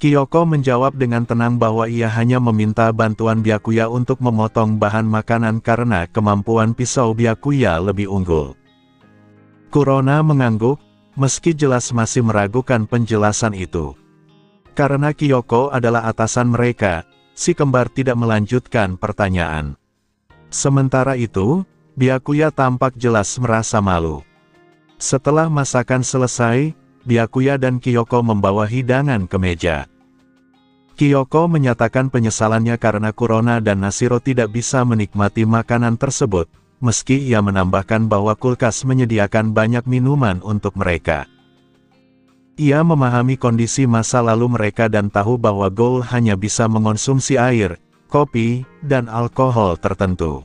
Kyoko menjawab dengan tenang bahwa ia hanya meminta bantuan Byakuya untuk memotong bahan makanan karena kemampuan pisau Byakuya lebih unggul. Kurona mengangguk, meski jelas masih meragukan penjelasan itu. Karena Kyoko adalah atasan mereka, si kembar tidak melanjutkan pertanyaan. Sementara itu, Byakuya tampak jelas merasa malu. Setelah masakan selesai, Byakuya dan Kyoko membawa hidangan ke meja. Kyoko menyatakan penyesalannya karena Kurona dan Nashiro tidak bisa menikmati makanan tersebut, meski ia menambahkan bahwa kulkas menyediakan banyak minuman untuk mereka. Ia memahami kondisi masa lalu mereka dan tahu bahwa Goal hanya bisa mengonsumsi air, kopi, dan alkohol tertentu.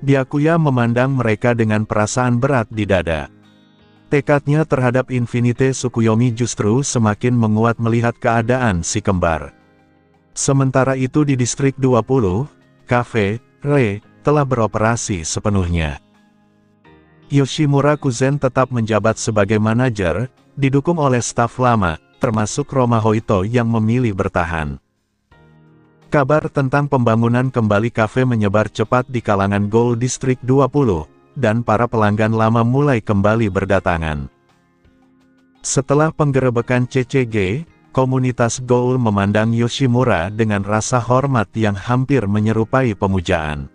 Byakuya memandang mereka dengan perasaan berat di dada. Tekadnya terhadap Infinite Tsukuyomi justru semakin menguat melihat keadaan si kembar. Sementara itu di distrik 20, Cafe Re telah beroperasi sepenuhnya. Yoshimura Kuzen tetap menjabat sebagai manajer, didukung oleh staf lama, termasuk Roma Hoito yang memilih bertahan. Kabar tentang pembangunan kembali kafe menyebar cepat di kalangan Goal District 20, dan para pelanggan lama mulai kembali berdatangan. Setelah penggerebekan CCG, komunitas Goal memandang Yoshimura dengan rasa hormat yang hampir menyerupai pemujaan.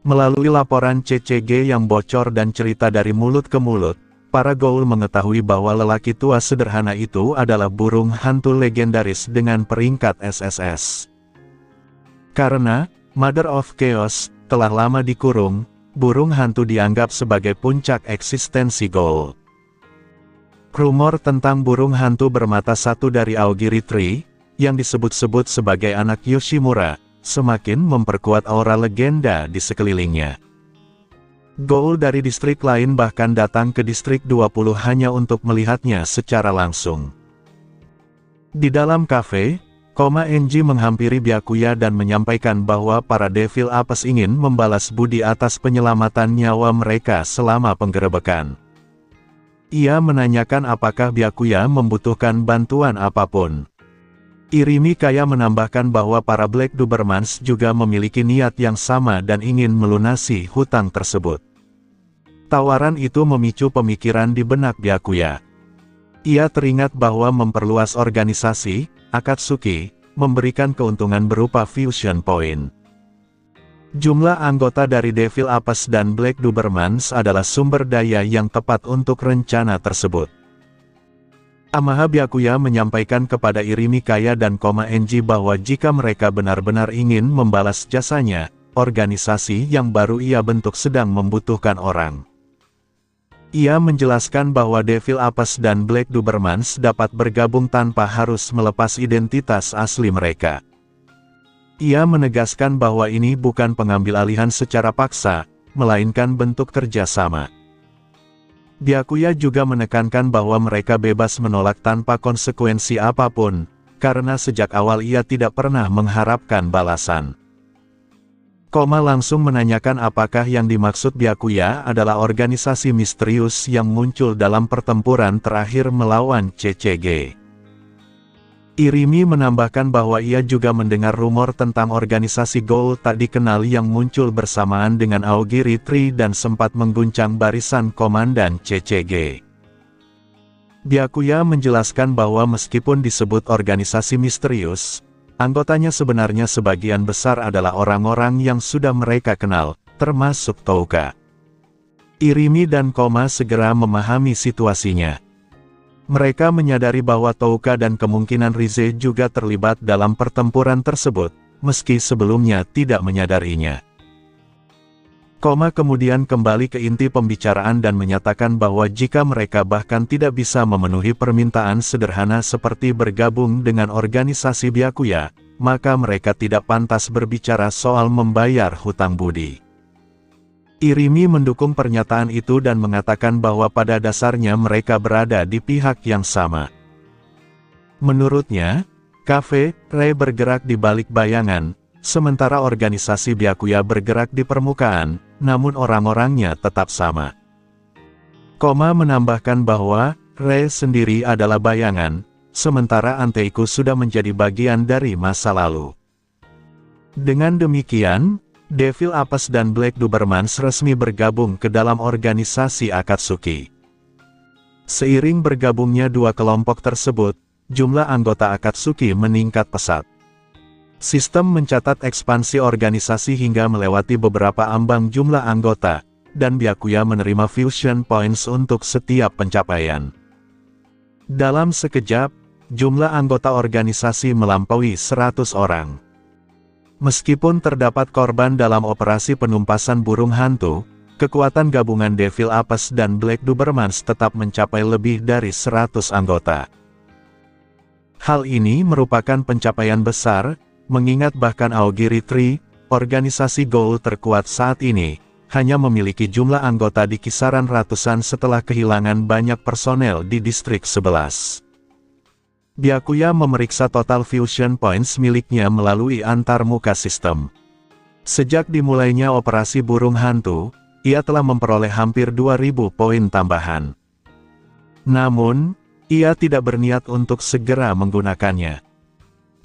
Melalui laporan CCG yang bocor dan cerita dari mulut ke mulut, para Goal mengetahui bahwa lelaki tua sederhana itu adalah burung hantu legendaris dengan peringkat SSS. Karena Mother of Chaos telah lama dikurung, burung hantu dianggap sebagai puncak eksistensi Goal. Rumor tentang burung hantu bermata satu dari Aogiri Tree, yang disebut-sebut sebagai anak Yoshimura, semakin memperkuat aura legenda di sekelilingnya. Goal dari distrik lain bahkan datang ke distrik 20 hanya untuk melihatnya secara langsung. Di dalam kafe, Enji menghampiri Byakuya dan menyampaikan bahwa para Devil Apes ingin membalas budi atas penyelamatan nyawa mereka selama penggerebekan. Ia menanyakan apakah Byakuya membutuhkan bantuan apapun. Irimi Kaya menambahkan bahwa para Black Dobermans juga memiliki niat yang sama dan ingin melunasi hutang tersebut. Tawaran itu memicu pemikiran di benak Byakuya. Ia teringat bahwa memperluas organisasi, Akatsuki, memberikan keuntungan berupa Fusion Point. Jumlah anggota dari Devil Apes dan Black Dobermans adalah sumber daya yang tepat untuk rencana tersebut. Amaha Byakuya menyampaikan kepada Irimi Kaya dan Enji bahwa jika mereka benar-benar ingin membalas jasanya, organisasi yang baru ia bentuk sedang membutuhkan orang. Ia menjelaskan bahwa Devil Apes dan Black Dobermans dapat bergabung tanpa harus melepas identitas asli mereka. Ia menegaskan bahwa ini bukan pengambil alihan secara paksa, melainkan bentuk kerjasama. Byakuya juga menekankan bahwa mereka bebas menolak tanpa konsekuensi apapun, karena sejak awal ia tidak pernah mengharapkan balasan. Langsung menanyakan apakah yang dimaksud Byakuya adalah organisasi misterius yang muncul dalam pertempuran terakhir melawan CCG. Irimi menambahkan bahwa ia juga mendengar rumor tentang organisasi Goal tak dikenal yang muncul bersamaan dengan Aogiri Tree dan sempat mengguncang barisan komandan CCG. Byakuya menjelaskan bahwa meskipun disebut organisasi misterius, anggotanya sebenarnya sebagian besar adalah orang-orang yang sudah mereka kenal, termasuk Touka. Irimi dan segera memahami situasinya. Mereka menyadari bahwa Touka dan kemungkinan Rize juga terlibat dalam pertempuran tersebut, meski sebelumnya tidak menyadarinya. Kemudian kembali ke inti pembicaraan dan menyatakan bahwa jika mereka bahkan tidak bisa memenuhi permintaan sederhana seperti bergabung dengan organisasi Byakuya, maka mereka tidak pantas berbicara soal membayar hutang budi. Irimi mendukung pernyataan itu dan mengatakan bahwa pada dasarnya mereka berada di pihak yang sama. Menurutnya, Cafe Re bergerak di balik bayangan, sementara organisasi Byakuya bergerak di permukaan, namun orang-orangnya tetap sama. Menambahkan bahwa Re sendiri adalah bayangan, sementara Anteiku sudah menjadi bagian dari masa lalu. Dengan demikian, Devil Apes dan Black Dobermans resmi bergabung ke dalam organisasi Akatsuki. Seiring bergabungnya dua kelompok tersebut, jumlah anggota Akatsuki meningkat pesat. Sistem mencatat ekspansi organisasi hingga melewati beberapa ambang jumlah anggota, dan Byakuya menerima Fusion Points untuk setiap pencapaian. Dalam sekejap, jumlah anggota organisasi melampaui 100 orang. Meskipun terdapat korban dalam operasi penumpasan burung hantu, kekuatan gabungan Devil Apes dan Black Dobermans tetap mencapai lebih dari 100 anggota. Hal ini merupakan pencapaian besar, mengingat bahkan Aogiri Tree, organisasi ghoul terkuat saat ini, hanya memiliki jumlah anggota di kisaran ratusan setelah kehilangan banyak personel di distrik 11. Byakuya memeriksa total fusion points miliknya melalui antarmuka sistem. Sejak dimulainya operasi burung hantu, ia telah memperoleh hampir 2000 poin tambahan. Namun, ia tidak berniat untuk segera menggunakannya.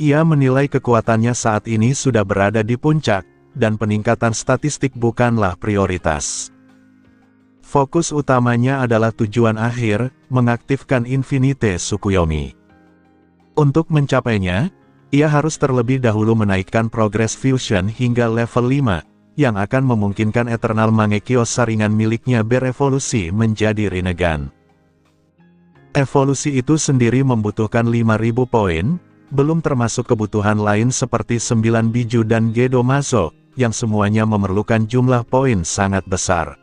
Ia menilai kekuatannya saat ini sudah berada di puncak, dan peningkatan statistik bukanlah prioritas. Fokus utamanya adalah tujuan akhir, mengaktifkan Infinite Tsukuyomi. Untuk mencapainya, ia harus terlebih dahulu menaikkan progress fusion hingga level 5, yang akan memungkinkan Eternal Mangekyo saringan miliknya berevolusi menjadi Rinnegan. Evolusi itu sendiri membutuhkan 5000 poin, belum termasuk kebutuhan lain seperti 9 biju dan Gedomazo, yang semuanya memerlukan jumlah poin sangat besar.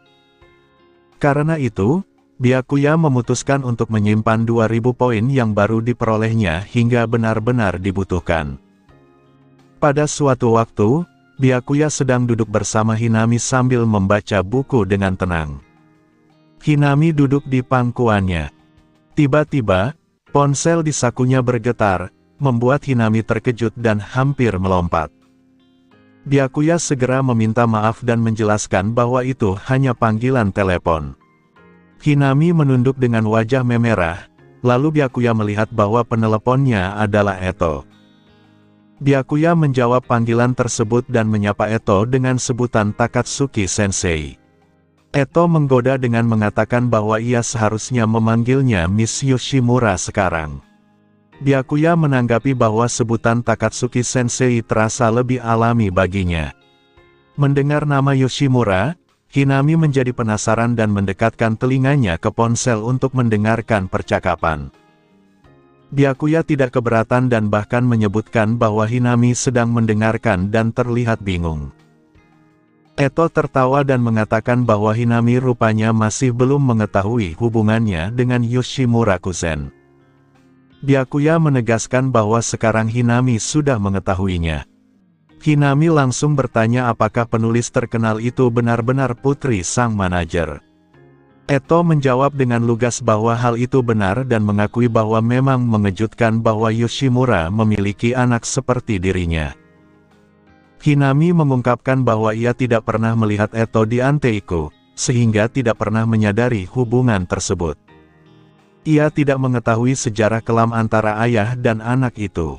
Karena itu, Byakuya memutuskan untuk menyimpan 2000 poin yang baru diperolehnya hingga benar-benar dibutuhkan. Pada suatu waktu, Byakuya sedang duduk bersama Hinami sambil membaca buku dengan tenang. Hinami duduk di pangkuannya. Tiba-tiba, ponsel di sakunya bergetar, membuat Hinami terkejut dan hampir melompat. Byakuya segera meminta maaf dan menjelaskan bahwa itu hanya panggilan telepon. Hinami menunduk dengan wajah memerah, lalu Byakuya melihat bahwa peneleponnya adalah Eto. Byakuya menjawab panggilan tersebut dan menyapa Eto dengan sebutan Takatsuki Sensei. Eto menggoda dengan mengatakan bahwa ia seharusnya memanggilnya Miss Yoshimura sekarang. Byakuya menanggapi bahwa sebutan Takatsuki Sensei terasa lebih alami baginya. Mendengar nama Yoshimura, Hinami menjadi penasaran dan mendekatkan telinganya ke ponsel untuk mendengarkan percakapan. Byakuya tidak keberatan dan bahkan menyebutkan bahwa Hinami sedang mendengarkan dan terlihat bingung. Eto tertawa dan mengatakan bahwa Hinami rupanya masih belum mengetahui hubungannya dengan Yoshimura Kuzen. Byakuya menegaskan bahwa sekarang Hinami sudah mengetahuinya. Hinami langsung bertanya apakah penulis terkenal itu benar-benar putri sang manajer. Eto menjawab dengan lugas bahwa hal itu benar dan mengakui bahwa memang mengejutkan bahwa Yoshimura memiliki anak seperti dirinya. Hinami mengungkapkan bahwa ia tidak pernah melihat Eto di Anteiku, sehingga tidak pernah menyadari hubungan tersebut. Ia tidak mengetahui sejarah kelam antara ayah dan anak itu.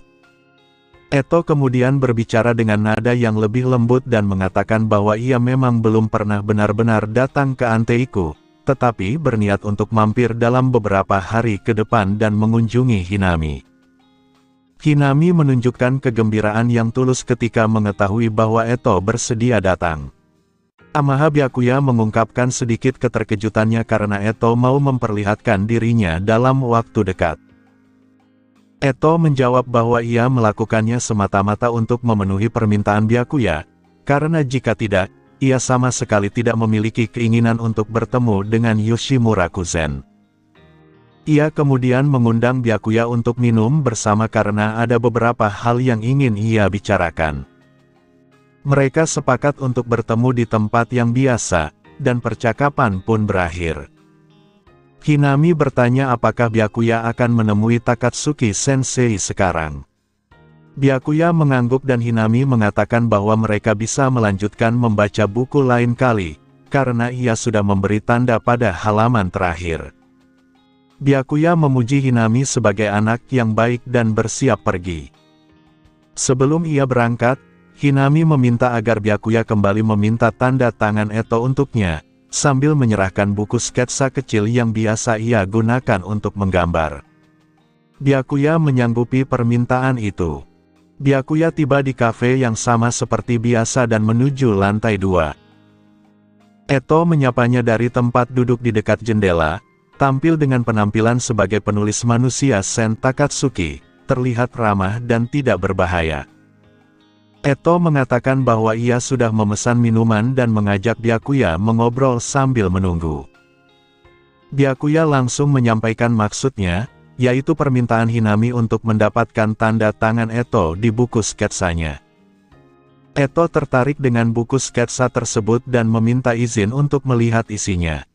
Eto kemudian berbicara dengan nada yang lebih lembut dan mengatakan bahwa ia memang belum pernah benar-benar datang ke Anteiku, tetapi berniat untuk mampir dalam beberapa hari ke depan dan mengunjungi Hinami. Hinami menunjukkan kegembiraan yang tulus ketika mengetahui bahwa Eto bersedia datang. Amaha Byakuya mengungkapkan sedikit keterkejutannya karena Eto mau memperlihatkan dirinya dalam waktu dekat. Eto menjawab bahwa ia melakukannya semata-mata untuk memenuhi permintaan Byakuya, karena jika tidak, ia sama sekali tidak memiliki keinginan untuk bertemu dengan Yoshimura Kuzen. Ia kemudian mengundang Byakuya untuk minum bersama karena ada beberapa hal yang ingin ia bicarakan. Mereka sepakat untuk bertemu di tempat yang biasa, dan percakapan pun berakhir. Hinami bertanya apakah Byakuya akan menemui Takatsuki Sensei sekarang. Byakuya mengangguk dan Hinami mengatakan bahwa mereka bisa melanjutkan membaca buku lain kali, karena ia sudah memberi tanda pada halaman terakhir. Byakuya memuji Hinami sebagai anak yang baik dan bersiap pergi. Sebelum ia berangkat, Hinami meminta agar Byakuya kembali meminta tanda tangan Eto untuknya, sambil menyerahkan buku sketsa kecil yang biasa ia gunakan untuk menggambar. Byakuya menyanggupi permintaan itu. Byakuya tiba di kafe yang sama seperti biasa dan menuju lantai 2. Eto menyapanya dari tempat duduk di dekat jendela, tampil dengan penampilan sebagai penulis manusia Sen Takatsuki, terlihat ramah dan tidak berbahaya. Eto mengatakan bahwa ia sudah memesan minuman dan mengajak Byakuya mengobrol sambil menunggu. Byakuya langsung menyampaikan maksudnya, yaitu permintaan Hinami untuk mendapatkan tanda tangan Eto di buku sketsanya. Eto tertarik dengan buku sketsa tersebut dan meminta izin untuk melihat isinya.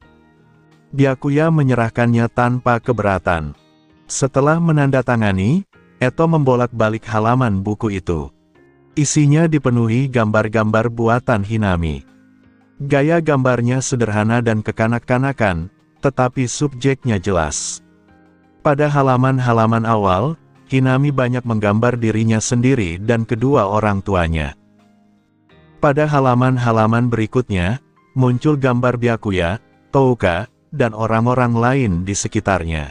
Byakuya menyerahkannya tanpa keberatan. Setelah menandatangani, Eto membolak-balik halaman buku itu. Isinya dipenuhi gambar-gambar buatan Hinami. Gaya gambarnya sederhana dan kekanak-kanakan, tetapi subjeknya jelas. Pada halaman-halaman awal, Hinami banyak menggambar dirinya sendiri dan kedua orang tuanya. Pada halaman-halaman berikutnya, muncul gambar Byakuya, Touka, dan orang-orang lain di sekitarnya.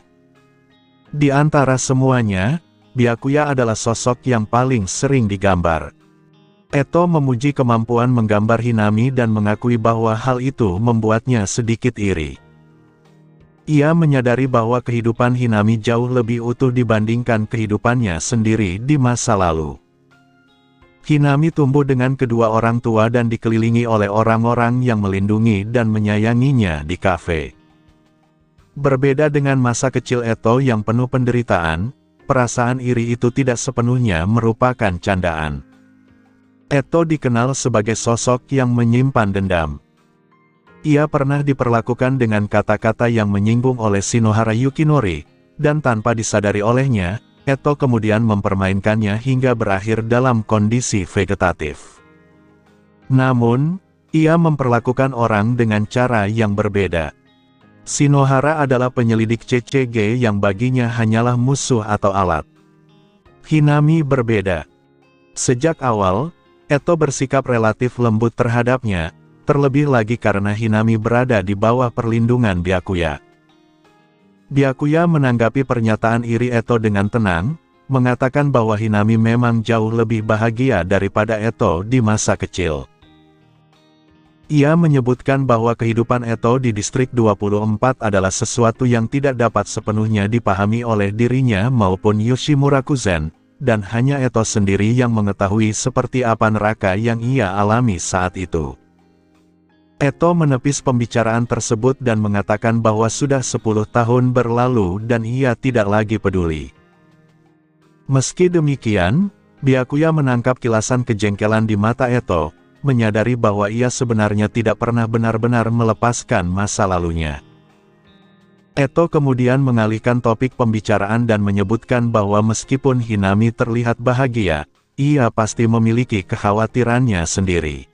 Di antara semuanya, Byakuya adalah sosok yang paling sering digambar. Eto memuji kemampuan menggambar Hinami dan mengakui bahwa hal itu membuatnya sedikit iri. Ia menyadari bahwa kehidupan Hinami jauh lebih utuh dibandingkan kehidupannya sendiri di masa lalu. Hinami tumbuh dengan kedua orang tua dan dikelilingi oleh orang-orang yang melindungi dan menyayanginya di kafe. Berbeda dengan masa kecil Eto yang penuh penderitaan, perasaan iri itu tidak sepenuhnya merupakan candaan. Eto dikenal sebagai sosok yang menyimpan dendam. Ia pernah diperlakukan dengan kata-kata yang menyinggung oleh Shinohara Yukinori, dan tanpa disadari olehnya, Eto kemudian mempermainkannya hingga berakhir dalam kondisi vegetatif. Namun, ia memperlakukan orang dengan cara yang berbeda. Shinohara adalah penyelidik CCG yang baginya hanyalah musuh atau alat. Hinami berbeda. Sejak awal, Eto bersikap relatif lembut terhadapnya, terlebih lagi karena Hinami berada di bawah perlindungan Byakuya. Byakuya menanggapi pernyataan iri Eto dengan tenang, mengatakan bahwa Hinami memang jauh lebih bahagia daripada Eto di masa kecil. Ia menyebutkan bahwa kehidupan Eto di Distrik 24 adalah sesuatu yang tidak dapat sepenuhnya dipahami oleh dirinya maupun Yoshimura Kuzen, dan hanya Eto sendiri yang mengetahui seperti apa neraka yang ia alami saat itu. Eto menepis pembicaraan tersebut dan mengatakan bahwa sudah 10 tahun berlalu dan ia tidak lagi peduli. Meski demikian, Byakuya menangkap kilasan kejengkelan di mata Eto, menyadari bahwa ia sebenarnya tidak pernah benar-benar melepaskan masa lalunya. Eto kemudian mengalihkan topik pembicaraan dan menyebutkan bahwa meskipun Hinami terlihat bahagia, ia pasti memiliki kekhawatirannya sendiri.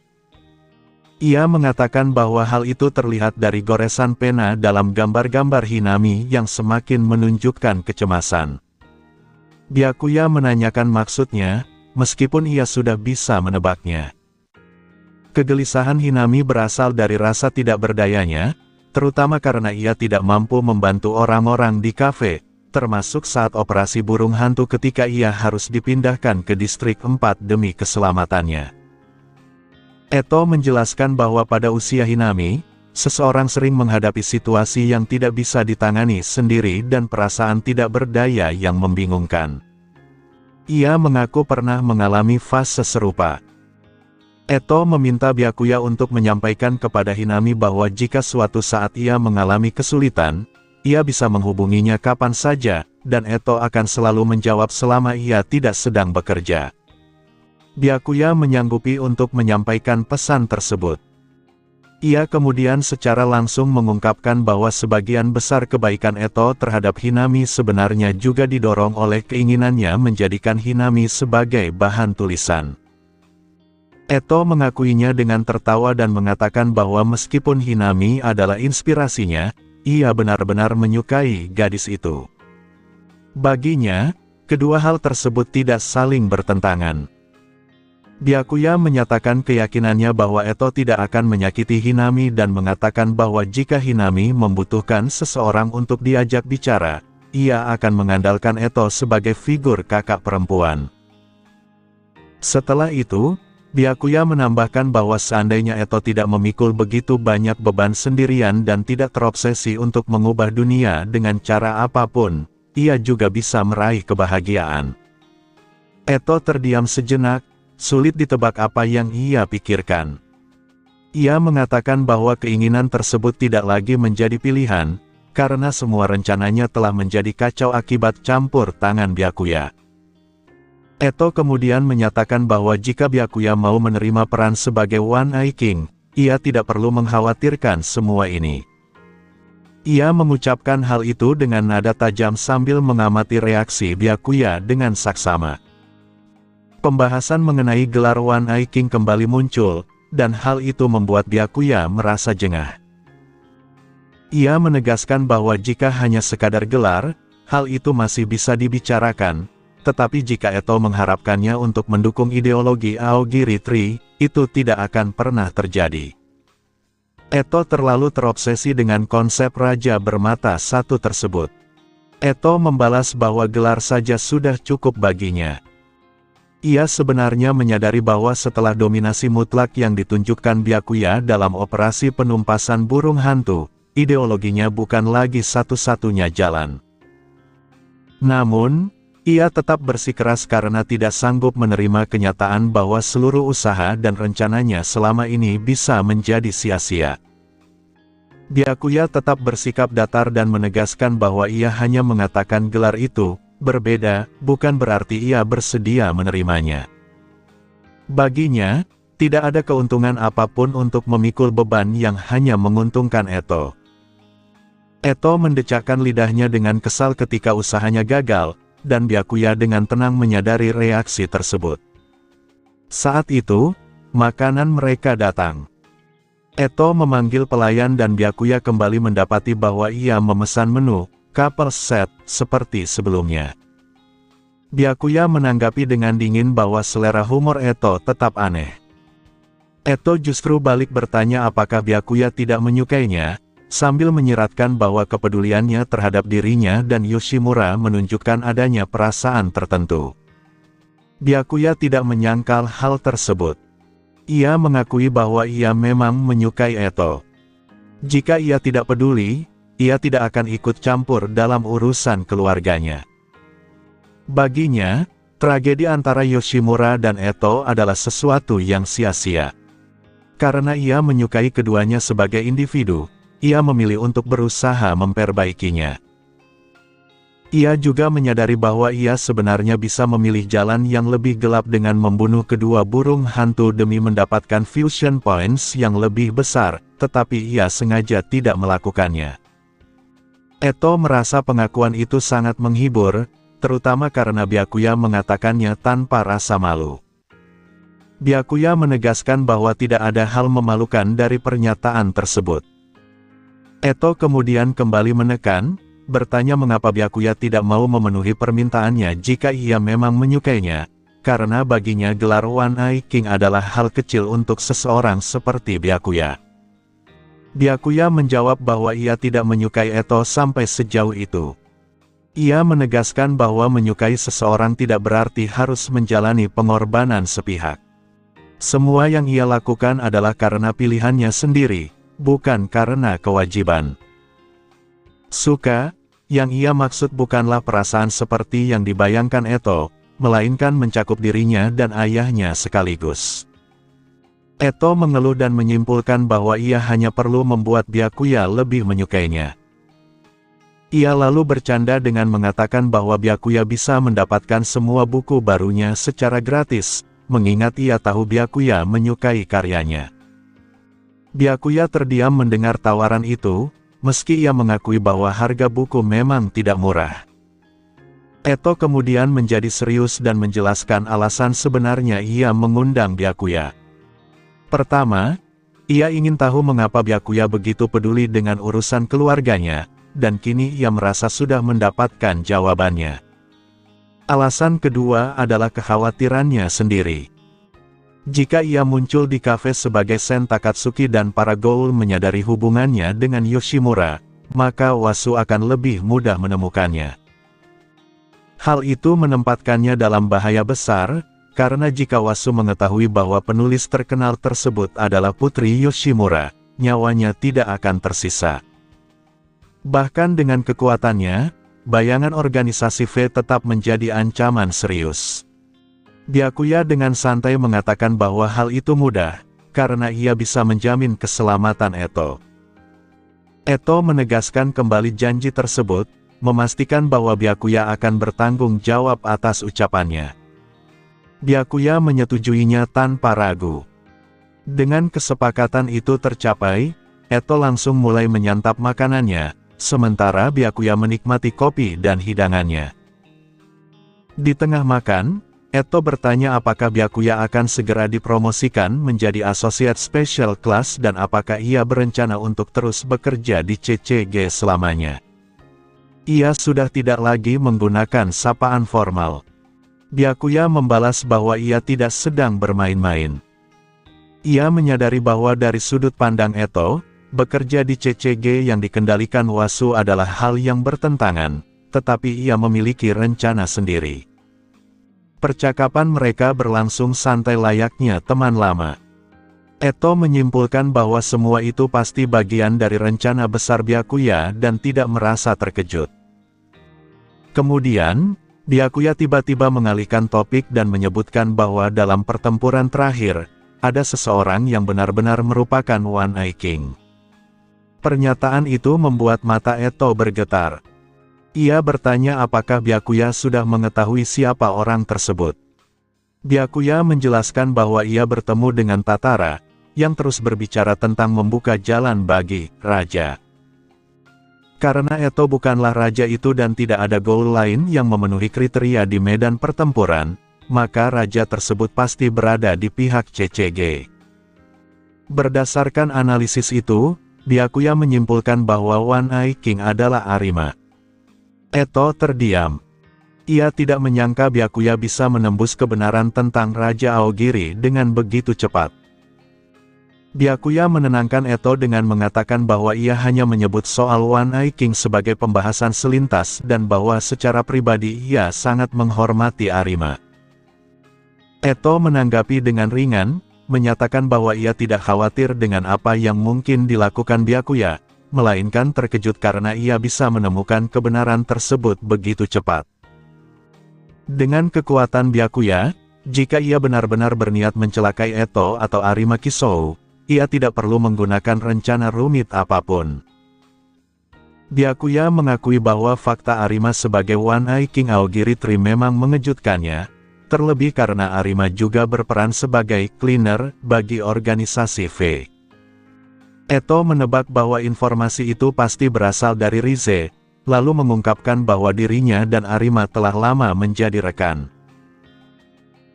Ia mengatakan bahwa hal itu terlihat dari goresan pena dalam gambar-gambar Hinami yang semakin menunjukkan kecemasan. Byakuya menanyakan maksudnya, meskipun ia sudah bisa menebaknya. Kegelisahan Hinami berasal dari rasa tidak berdayanya, terutama karena ia tidak mampu membantu orang-orang di kafe, termasuk saat operasi burung hantu ketika ia harus dipindahkan ke Distrik 4 demi keselamatannya. Eto menjelaskan bahwa pada usia Hinami, seseorang sering menghadapi situasi yang tidak bisa ditangani sendiri dan perasaan tidak berdaya yang membingungkan. Ia mengaku pernah mengalami fase serupa. Eto meminta Byakuya untuk menyampaikan kepada Hinami bahwa jika suatu saat ia mengalami kesulitan, ia bisa menghubunginya kapan saja, dan Eto akan selalu menjawab selama ia tidak sedang bekerja. Byakuya menyanggupi untuk menyampaikan pesan tersebut. Ia kemudian secara langsung mengungkapkan bahwa sebagian besar kebaikan Eto terhadap Hinami sebenarnya juga didorong oleh keinginannya menjadikan Hinami sebagai bahan tulisan. Eto mengakuinya dengan tertawa dan mengatakan bahwa meskipun Hinami adalah inspirasinya, ia benar-benar menyukai gadis itu. Baginya, kedua hal tersebut tidak saling bertentangan. Byakuya menyatakan keyakinannya bahwa Eto tidak akan menyakiti Hinami dan mengatakan bahwa jika Hinami membutuhkan seseorang untuk diajak bicara, ia akan mengandalkan Eto sebagai figur kakak perempuan. Setelah itu, Byakuya menambahkan bahwa seandainya Eto tidak memikul begitu banyak beban sendirian dan tidak terobsesi untuk mengubah dunia dengan cara apapun, ia juga bisa meraih kebahagiaan. Eto terdiam sejenak, sulit ditebak apa yang ia pikirkan. Ia mengatakan bahwa keinginan tersebut tidak lagi menjadi pilihan, karena semua rencananya telah menjadi kacau akibat campur tangan Byakuya. Eto kemudian menyatakan bahwa jika Byakuya mau menerima peran sebagai One Eye King, ia tidak perlu mengkhawatirkan semua ini. Ia mengucapkan hal itu dengan nada tajam sambil mengamati reaksi Byakuya dengan saksama. Pembahasan mengenai gelar One Eye King kembali muncul, dan hal itu membuat Byakuya merasa jengah. Ia menegaskan bahwa jika hanya sekadar gelar, hal itu masih bisa dibicarakan, tetapi jika Eto mengharapkannya untuk mendukung ideologi Aogiri Tree, itu tidak akan pernah terjadi. Eto terlalu terobsesi dengan konsep Raja Bermata Satu tersebut. Eto membalas bahwa gelar saja sudah cukup baginya. Ia sebenarnya menyadari bahwa setelah dominasi mutlak yang ditunjukkan Byakuya dalam operasi penumpasan burung hantu, ideologinya bukan lagi satu-satunya jalan. Namun, ia tetap bersikeras karena tidak sanggup menerima kenyataan bahwa seluruh usaha dan rencananya selama ini bisa menjadi sia-sia. Byakuya tetap bersikap datar dan menegaskan bahwa ia hanya mengatakan gelar itu berbeda, bukan berarti ia bersedia menerimanya. Baginya, tidak ada keuntungan apapun untuk memikul beban yang hanya menguntungkan Eto. Eto mendecakkan lidahnya dengan kesal ketika usahanya gagal, dan Byakuya dengan tenang menyadari reaksi tersebut. Saat itu, makanan mereka datang. Eto memanggil pelayan dan Byakuya kembali mendapati bahwa ia memesan menu couple set seperti sebelumnya. Byakuya menanggapi dengan dingin bahwa selera humor Eto tetap aneh. Eto justru balik bertanya apakah Byakuya tidak menyukainya, sambil menyiratkan bahwa kepeduliannya terhadap dirinya dan Yoshimura menunjukkan adanya perasaan tertentu. Byakuya tidak menyangkal hal tersebut. Ia mengakui bahwa ia memang menyukai Eto. Jika ia tidak peduli, ia tidak akan ikut campur dalam urusan keluarganya. Baginya, tragedi antara Yoshimura dan Eto adalah sesuatu yang sia-sia. Karena ia menyukai keduanya sebagai individu, ia memilih untuk berusaha memperbaikinya. Ia juga menyadari bahwa ia sebenarnya bisa memilih jalan yang lebih gelap dengan membunuh kedua burung hantu demi mendapatkan fusion points yang lebih besar, tetapi ia sengaja tidak melakukannya. Eto merasa pengakuan itu sangat menghibur, terutama karena Byakuya mengatakannya tanpa rasa malu. Byakuya menegaskan bahwa tidak ada hal memalukan dari pernyataan tersebut. Eto kemudian kembali menekan, bertanya mengapa Byakuya tidak mau memenuhi permintaannya jika ia memang menyukainya, karena baginya gelar One Eye King adalah hal kecil untuk seseorang seperti Byakuya. Byakuya menjawab bahwa ia tidak menyukai Eto sampai sejauh itu. Ia menegaskan bahwa menyukai seseorang tidak berarti harus menjalani pengorbanan sepihak. Semua yang ia lakukan adalah karena pilihannya sendiri, bukan karena kewajiban. Suka, yang ia maksud bukanlah perasaan seperti yang dibayangkan Eto, melainkan mencakup dirinya dan ayahnya sekaligus. Eto mengeluh dan menyimpulkan bahwa ia hanya perlu membuat Byakuya lebih menyukainya. Ia lalu bercanda dengan mengatakan bahwa Byakuya bisa mendapatkan semua buku barunya secara gratis, mengingat ia tahu Byakuya menyukai karyanya. Byakuya terdiam mendengar tawaran itu, meski ia mengakui bahwa harga buku memang tidak murah. Eto kemudian menjadi serius dan menjelaskan alasan sebenarnya ia mengundang Byakuya. Pertama, ia ingin tahu mengapa Byakuya begitu peduli dengan urusan keluarganya, dan kini ia merasa sudah mendapatkan jawabannya. Alasan kedua adalah kekhawatirannya sendiri. Jika ia muncul di kafe sebagai Sen Takatsuki dan para Ghoul menyadari hubungannya dengan Yoshimura, maka Wasu akan lebih mudah menemukannya. Hal itu menempatkannya dalam bahaya besar, karena jika Wasu mengetahui bahwa penulis terkenal tersebut adalah putri Yoshimura, nyawanya tidak akan tersisa. Bahkan dengan kekuatannya, bayangan organisasi V tetap menjadi ancaman serius. Byakuya dengan santai mengatakan bahwa hal itu mudah, karena ia bisa menjamin keselamatan Eto. Eto menegaskan kembali janji tersebut, memastikan bahwa Byakuya akan bertanggung jawab atas ucapannya. Byakuya menyetujuinya tanpa ragu. Dengan kesepakatan itu tercapai, Eto langsung mulai menyantap makanannya, sementara Byakuya menikmati kopi dan hidangannya. Di tengah makan, Eto bertanya apakah Byakuya akan segera dipromosikan menjadi Associate Special Class dan apakah ia berencana untuk terus bekerja di CCG selamanya. Ia sudah tidak lagi menggunakan sapaan formal. Byakuya membalas bahwa ia tidak sedang bermain-main. Ia menyadari bahwa dari sudut pandang Eto, bekerja di CCG yang dikendalikan Wasu adalah hal yang bertentangan, tetapi ia memiliki rencana sendiri. Percakapan mereka berlangsung santai layaknya teman lama. Eto menyimpulkan bahwa semua itu pasti bagian dari rencana besar Byakuya dan tidak merasa terkejut. Kemudian, Byakuya tiba-tiba mengalihkan topik dan menyebutkan bahwa dalam pertempuran terakhir, ada seseorang yang benar-benar merupakan One Eye King. Pernyataan itu membuat mata Eto bergetar. Ia bertanya apakah Byakuya sudah mengetahui siapa orang tersebut. Byakuya menjelaskan bahwa ia bertemu dengan Tatara, yang terus berbicara tentang membuka jalan bagi Raja. Karena Eto bukanlah raja itu dan tidak ada goal lain yang memenuhi kriteria di medan pertempuran, maka raja tersebut pasti berada di pihak CCG. Berdasarkan analisis itu, Byakuya menyimpulkan bahwa One Eye King adalah Arima. Eto terdiam. Ia tidak menyangka Byakuya bisa menembus kebenaran tentang Raja Aogiri dengan begitu cepat. Byakuya menenangkan Eto dengan mengatakan bahwa ia hanya menyebut soal One Eye King sebagai pembahasan selintas dan bahwa secara pribadi ia sangat menghormati Arima. Eto menanggapi dengan ringan, menyatakan bahwa ia tidak khawatir dengan apa yang mungkin dilakukan Byakuya, melainkan terkejut karena ia bisa menemukan kebenaran tersebut begitu cepat. Dengan kekuatan Byakuya, jika ia benar-benar berniat mencelakai Eto atau Arima Kisou, ia tidak perlu menggunakan rencana rumit apapun. Byakuya mengakui bahwa fakta Arima sebagai One Eye King Aogiri Tree memang mengejutkannya, terlebih karena Arima juga berperan sebagai cleaner bagi organisasi V. Eto menebak bahwa informasi itu pasti berasal dari Rize, lalu mengungkapkan bahwa dirinya dan Arima telah lama menjadi rekan.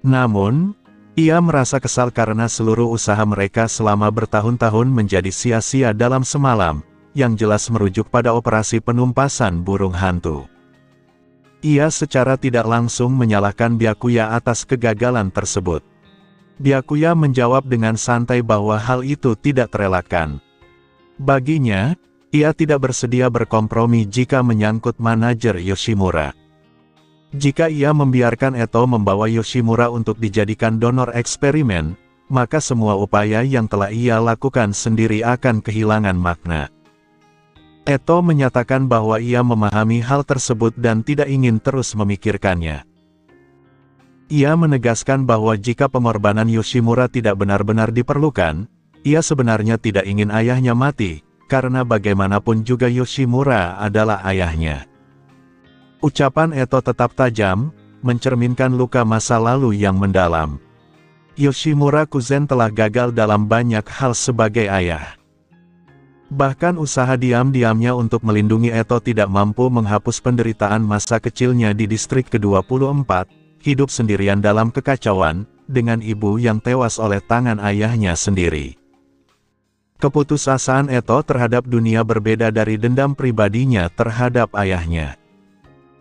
Namun, ia merasa kesal karena seluruh usaha mereka selama bertahun-tahun menjadi sia-sia dalam semalam, yang jelas merujuk pada operasi penumpasan burung hantu. Ia secara tidak langsung menyalahkan Byakuya atas kegagalan tersebut. Byakuya menjawab dengan santai bahwa hal itu tidak terelakkan. Baginya, ia tidak bersedia berkompromi jika menyangkut manajer Yoshimura. Jika ia membiarkan Eto membawa Yoshimura untuk dijadikan donor eksperimen, maka semua upaya yang telah ia lakukan sendiri akan kehilangan makna. Eto menyatakan bahwa ia memahami hal tersebut dan tidak ingin terus memikirkannya. Ia menegaskan bahwa jika pengorbanan Yoshimura tidak benar-benar diperlukan, ia sebenarnya tidak ingin ayahnya mati, karena bagaimanapun juga Yoshimura adalah ayahnya. Ucapan Eto tetap tajam, mencerminkan luka masa lalu yang mendalam. Yoshimura Kuzen telah gagal dalam banyak hal sebagai ayah. Bahkan usaha diam-diamnya untuk melindungi Eto tidak mampu menghapus penderitaan masa kecilnya di distrik ke-24, hidup sendirian dalam kekacauan, dengan ibu yang tewas oleh tangan ayahnya sendiri. Keputusasaan Eto terhadap dunia berbeda dari dendam pribadinya terhadap ayahnya.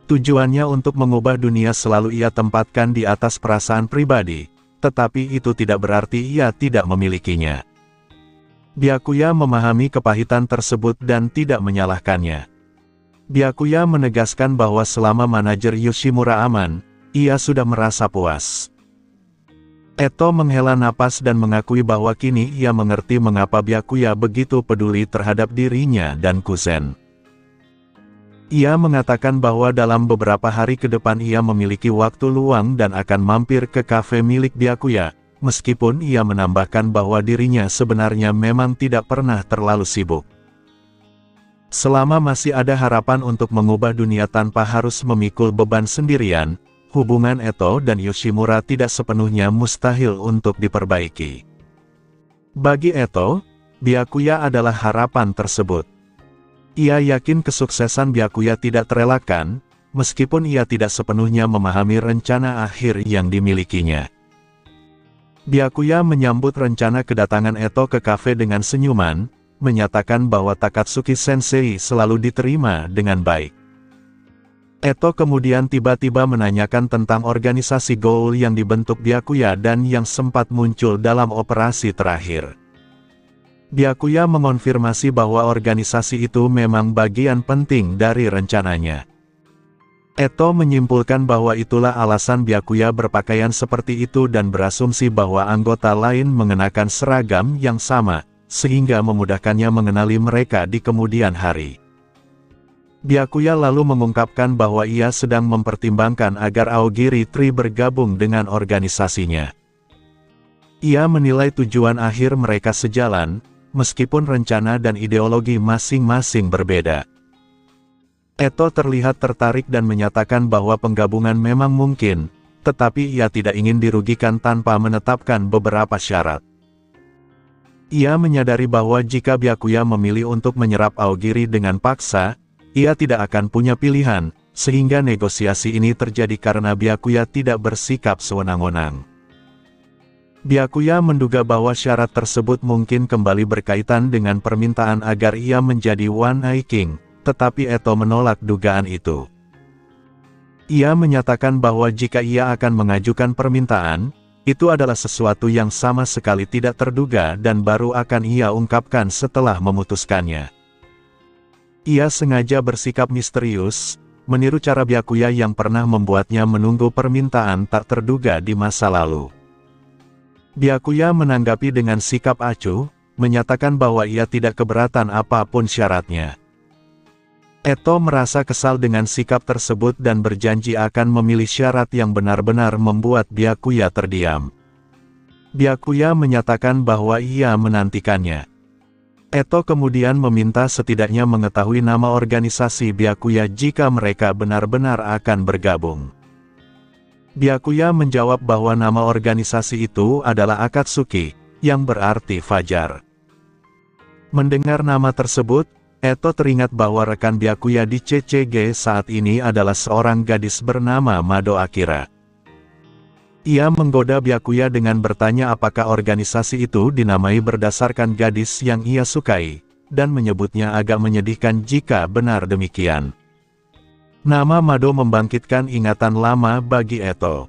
Tujuannya untuk mengubah dunia selalu ia tempatkan di atas perasaan pribadi, tetapi itu tidak berarti ia tidak memilikinya. Byakuya memahami kepahitan tersebut dan tidak menyalahkannya. Byakuya menegaskan bahwa selama manajer Yoshimura aman, ia sudah merasa puas. Eto menghela napas dan mengakui bahwa kini ia mengerti mengapa Byakuya begitu peduli terhadap dirinya dan Kuzen. Ia mengatakan bahwa dalam beberapa hari ke depan ia memiliki waktu luang dan akan mampir ke kafe milik Byakuya, meskipun ia menambahkan bahwa dirinya sebenarnya memang tidak pernah terlalu sibuk. Selama masih ada harapan untuk mengubah dunia tanpa harus memikul beban sendirian, hubungan Eto dan Yoshimura tidak sepenuhnya mustahil untuk diperbaiki. Bagi Eto, Byakuya adalah harapan tersebut. Ia yakin kesuksesan Byakuya tidak terelakkan, meskipun ia tidak sepenuhnya memahami rencana akhir yang dimilikinya. Byakuya menyambut rencana kedatangan Eto ke kafe dengan senyuman, menyatakan bahwa Takatsuki Sensei selalu diterima dengan baik. Eto kemudian tiba-tiba menanyakan tentang organisasi Ghoul yang dibentuk Byakuya dan yang sempat muncul dalam operasi terakhir. Byakuya mengonfirmasi bahwa organisasi itu memang bagian penting dari rencananya. Eto menyimpulkan bahwa itulah alasan Byakuya berpakaian seperti itu dan berasumsi bahwa anggota lain mengenakan seragam yang sama, sehingga memudahkannya mengenali mereka di kemudian hari. Byakuya lalu mengungkapkan bahwa ia sedang mempertimbangkan agar Aogiri Tree bergabung dengan organisasinya. Ia menilai tujuan akhir mereka sejalan, meskipun rencana dan ideologi masing-masing berbeda. Eto terlihat tertarik dan menyatakan bahwa penggabungan memang mungkin, tetapi ia tidak ingin dirugikan tanpa menetapkan beberapa syarat. Ia menyadari bahwa jika Byakuya memilih untuk menyerap Aogiri dengan paksa, ia tidak akan punya pilihan, sehingga negosiasi ini terjadi karena Byakuya tidak bersikap sewenang-wenang. Byakuya menduga bahwa syarat tersebut mungkin kembali berkaitan dengan permintaan agar ia menjadi One Eye King, tetapi Eto menolak dugaan itu. Ia menyatakan bahwa jika ia akan mengajukan permintaan, itu adalah sesuatu yang sama sekali tidak terduga dan baru akan ia ungkapkan setelah memutuskannya. Ia sengaja bersikap misterius, meniru cara Byakuya yang pernah membuatnya menunggu permintaan tak terduga di masa lalu. Byakuya menanggapi dengan sikap acuh, menyatakan bahwa ia tidak keberatan apapun syaratnya. Eto merasa kesal dengan sikap tersebut dan berjanji akan memilih syarat yang benar-benar membuat Byakuya terdiam. Byakuya menyatakan bahwa ia menantikannya. Eto kemudian meminta setidaknya mengetahui nama organisasi Byakuya jika mereka benar-benar akan bergabung. Byakuya menjawab bahwa nama organisasi itu adalah Akatsuki, yang berarti fajar. Mendengar nama tersebut, Eto teringat bahwa rekan Byakuya di CCG saat ini adalah seorang gadis bernama Mado Akira. Ia menggoda Byakuya dengan bertanya apakah organisasi itu dinamai berdasarkan gadis yang ia sukai, dan menyebutnya agak menyedihkan jika benar demikian. Nama Mado membangkitkan ingatan lama bagi Eto.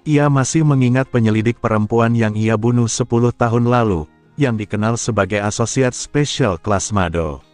Ia masih mengingat penyelidik perempuan yang ia bunuh 10 tahun lalu, yang dikenal sebagai Associate Special Class Mado.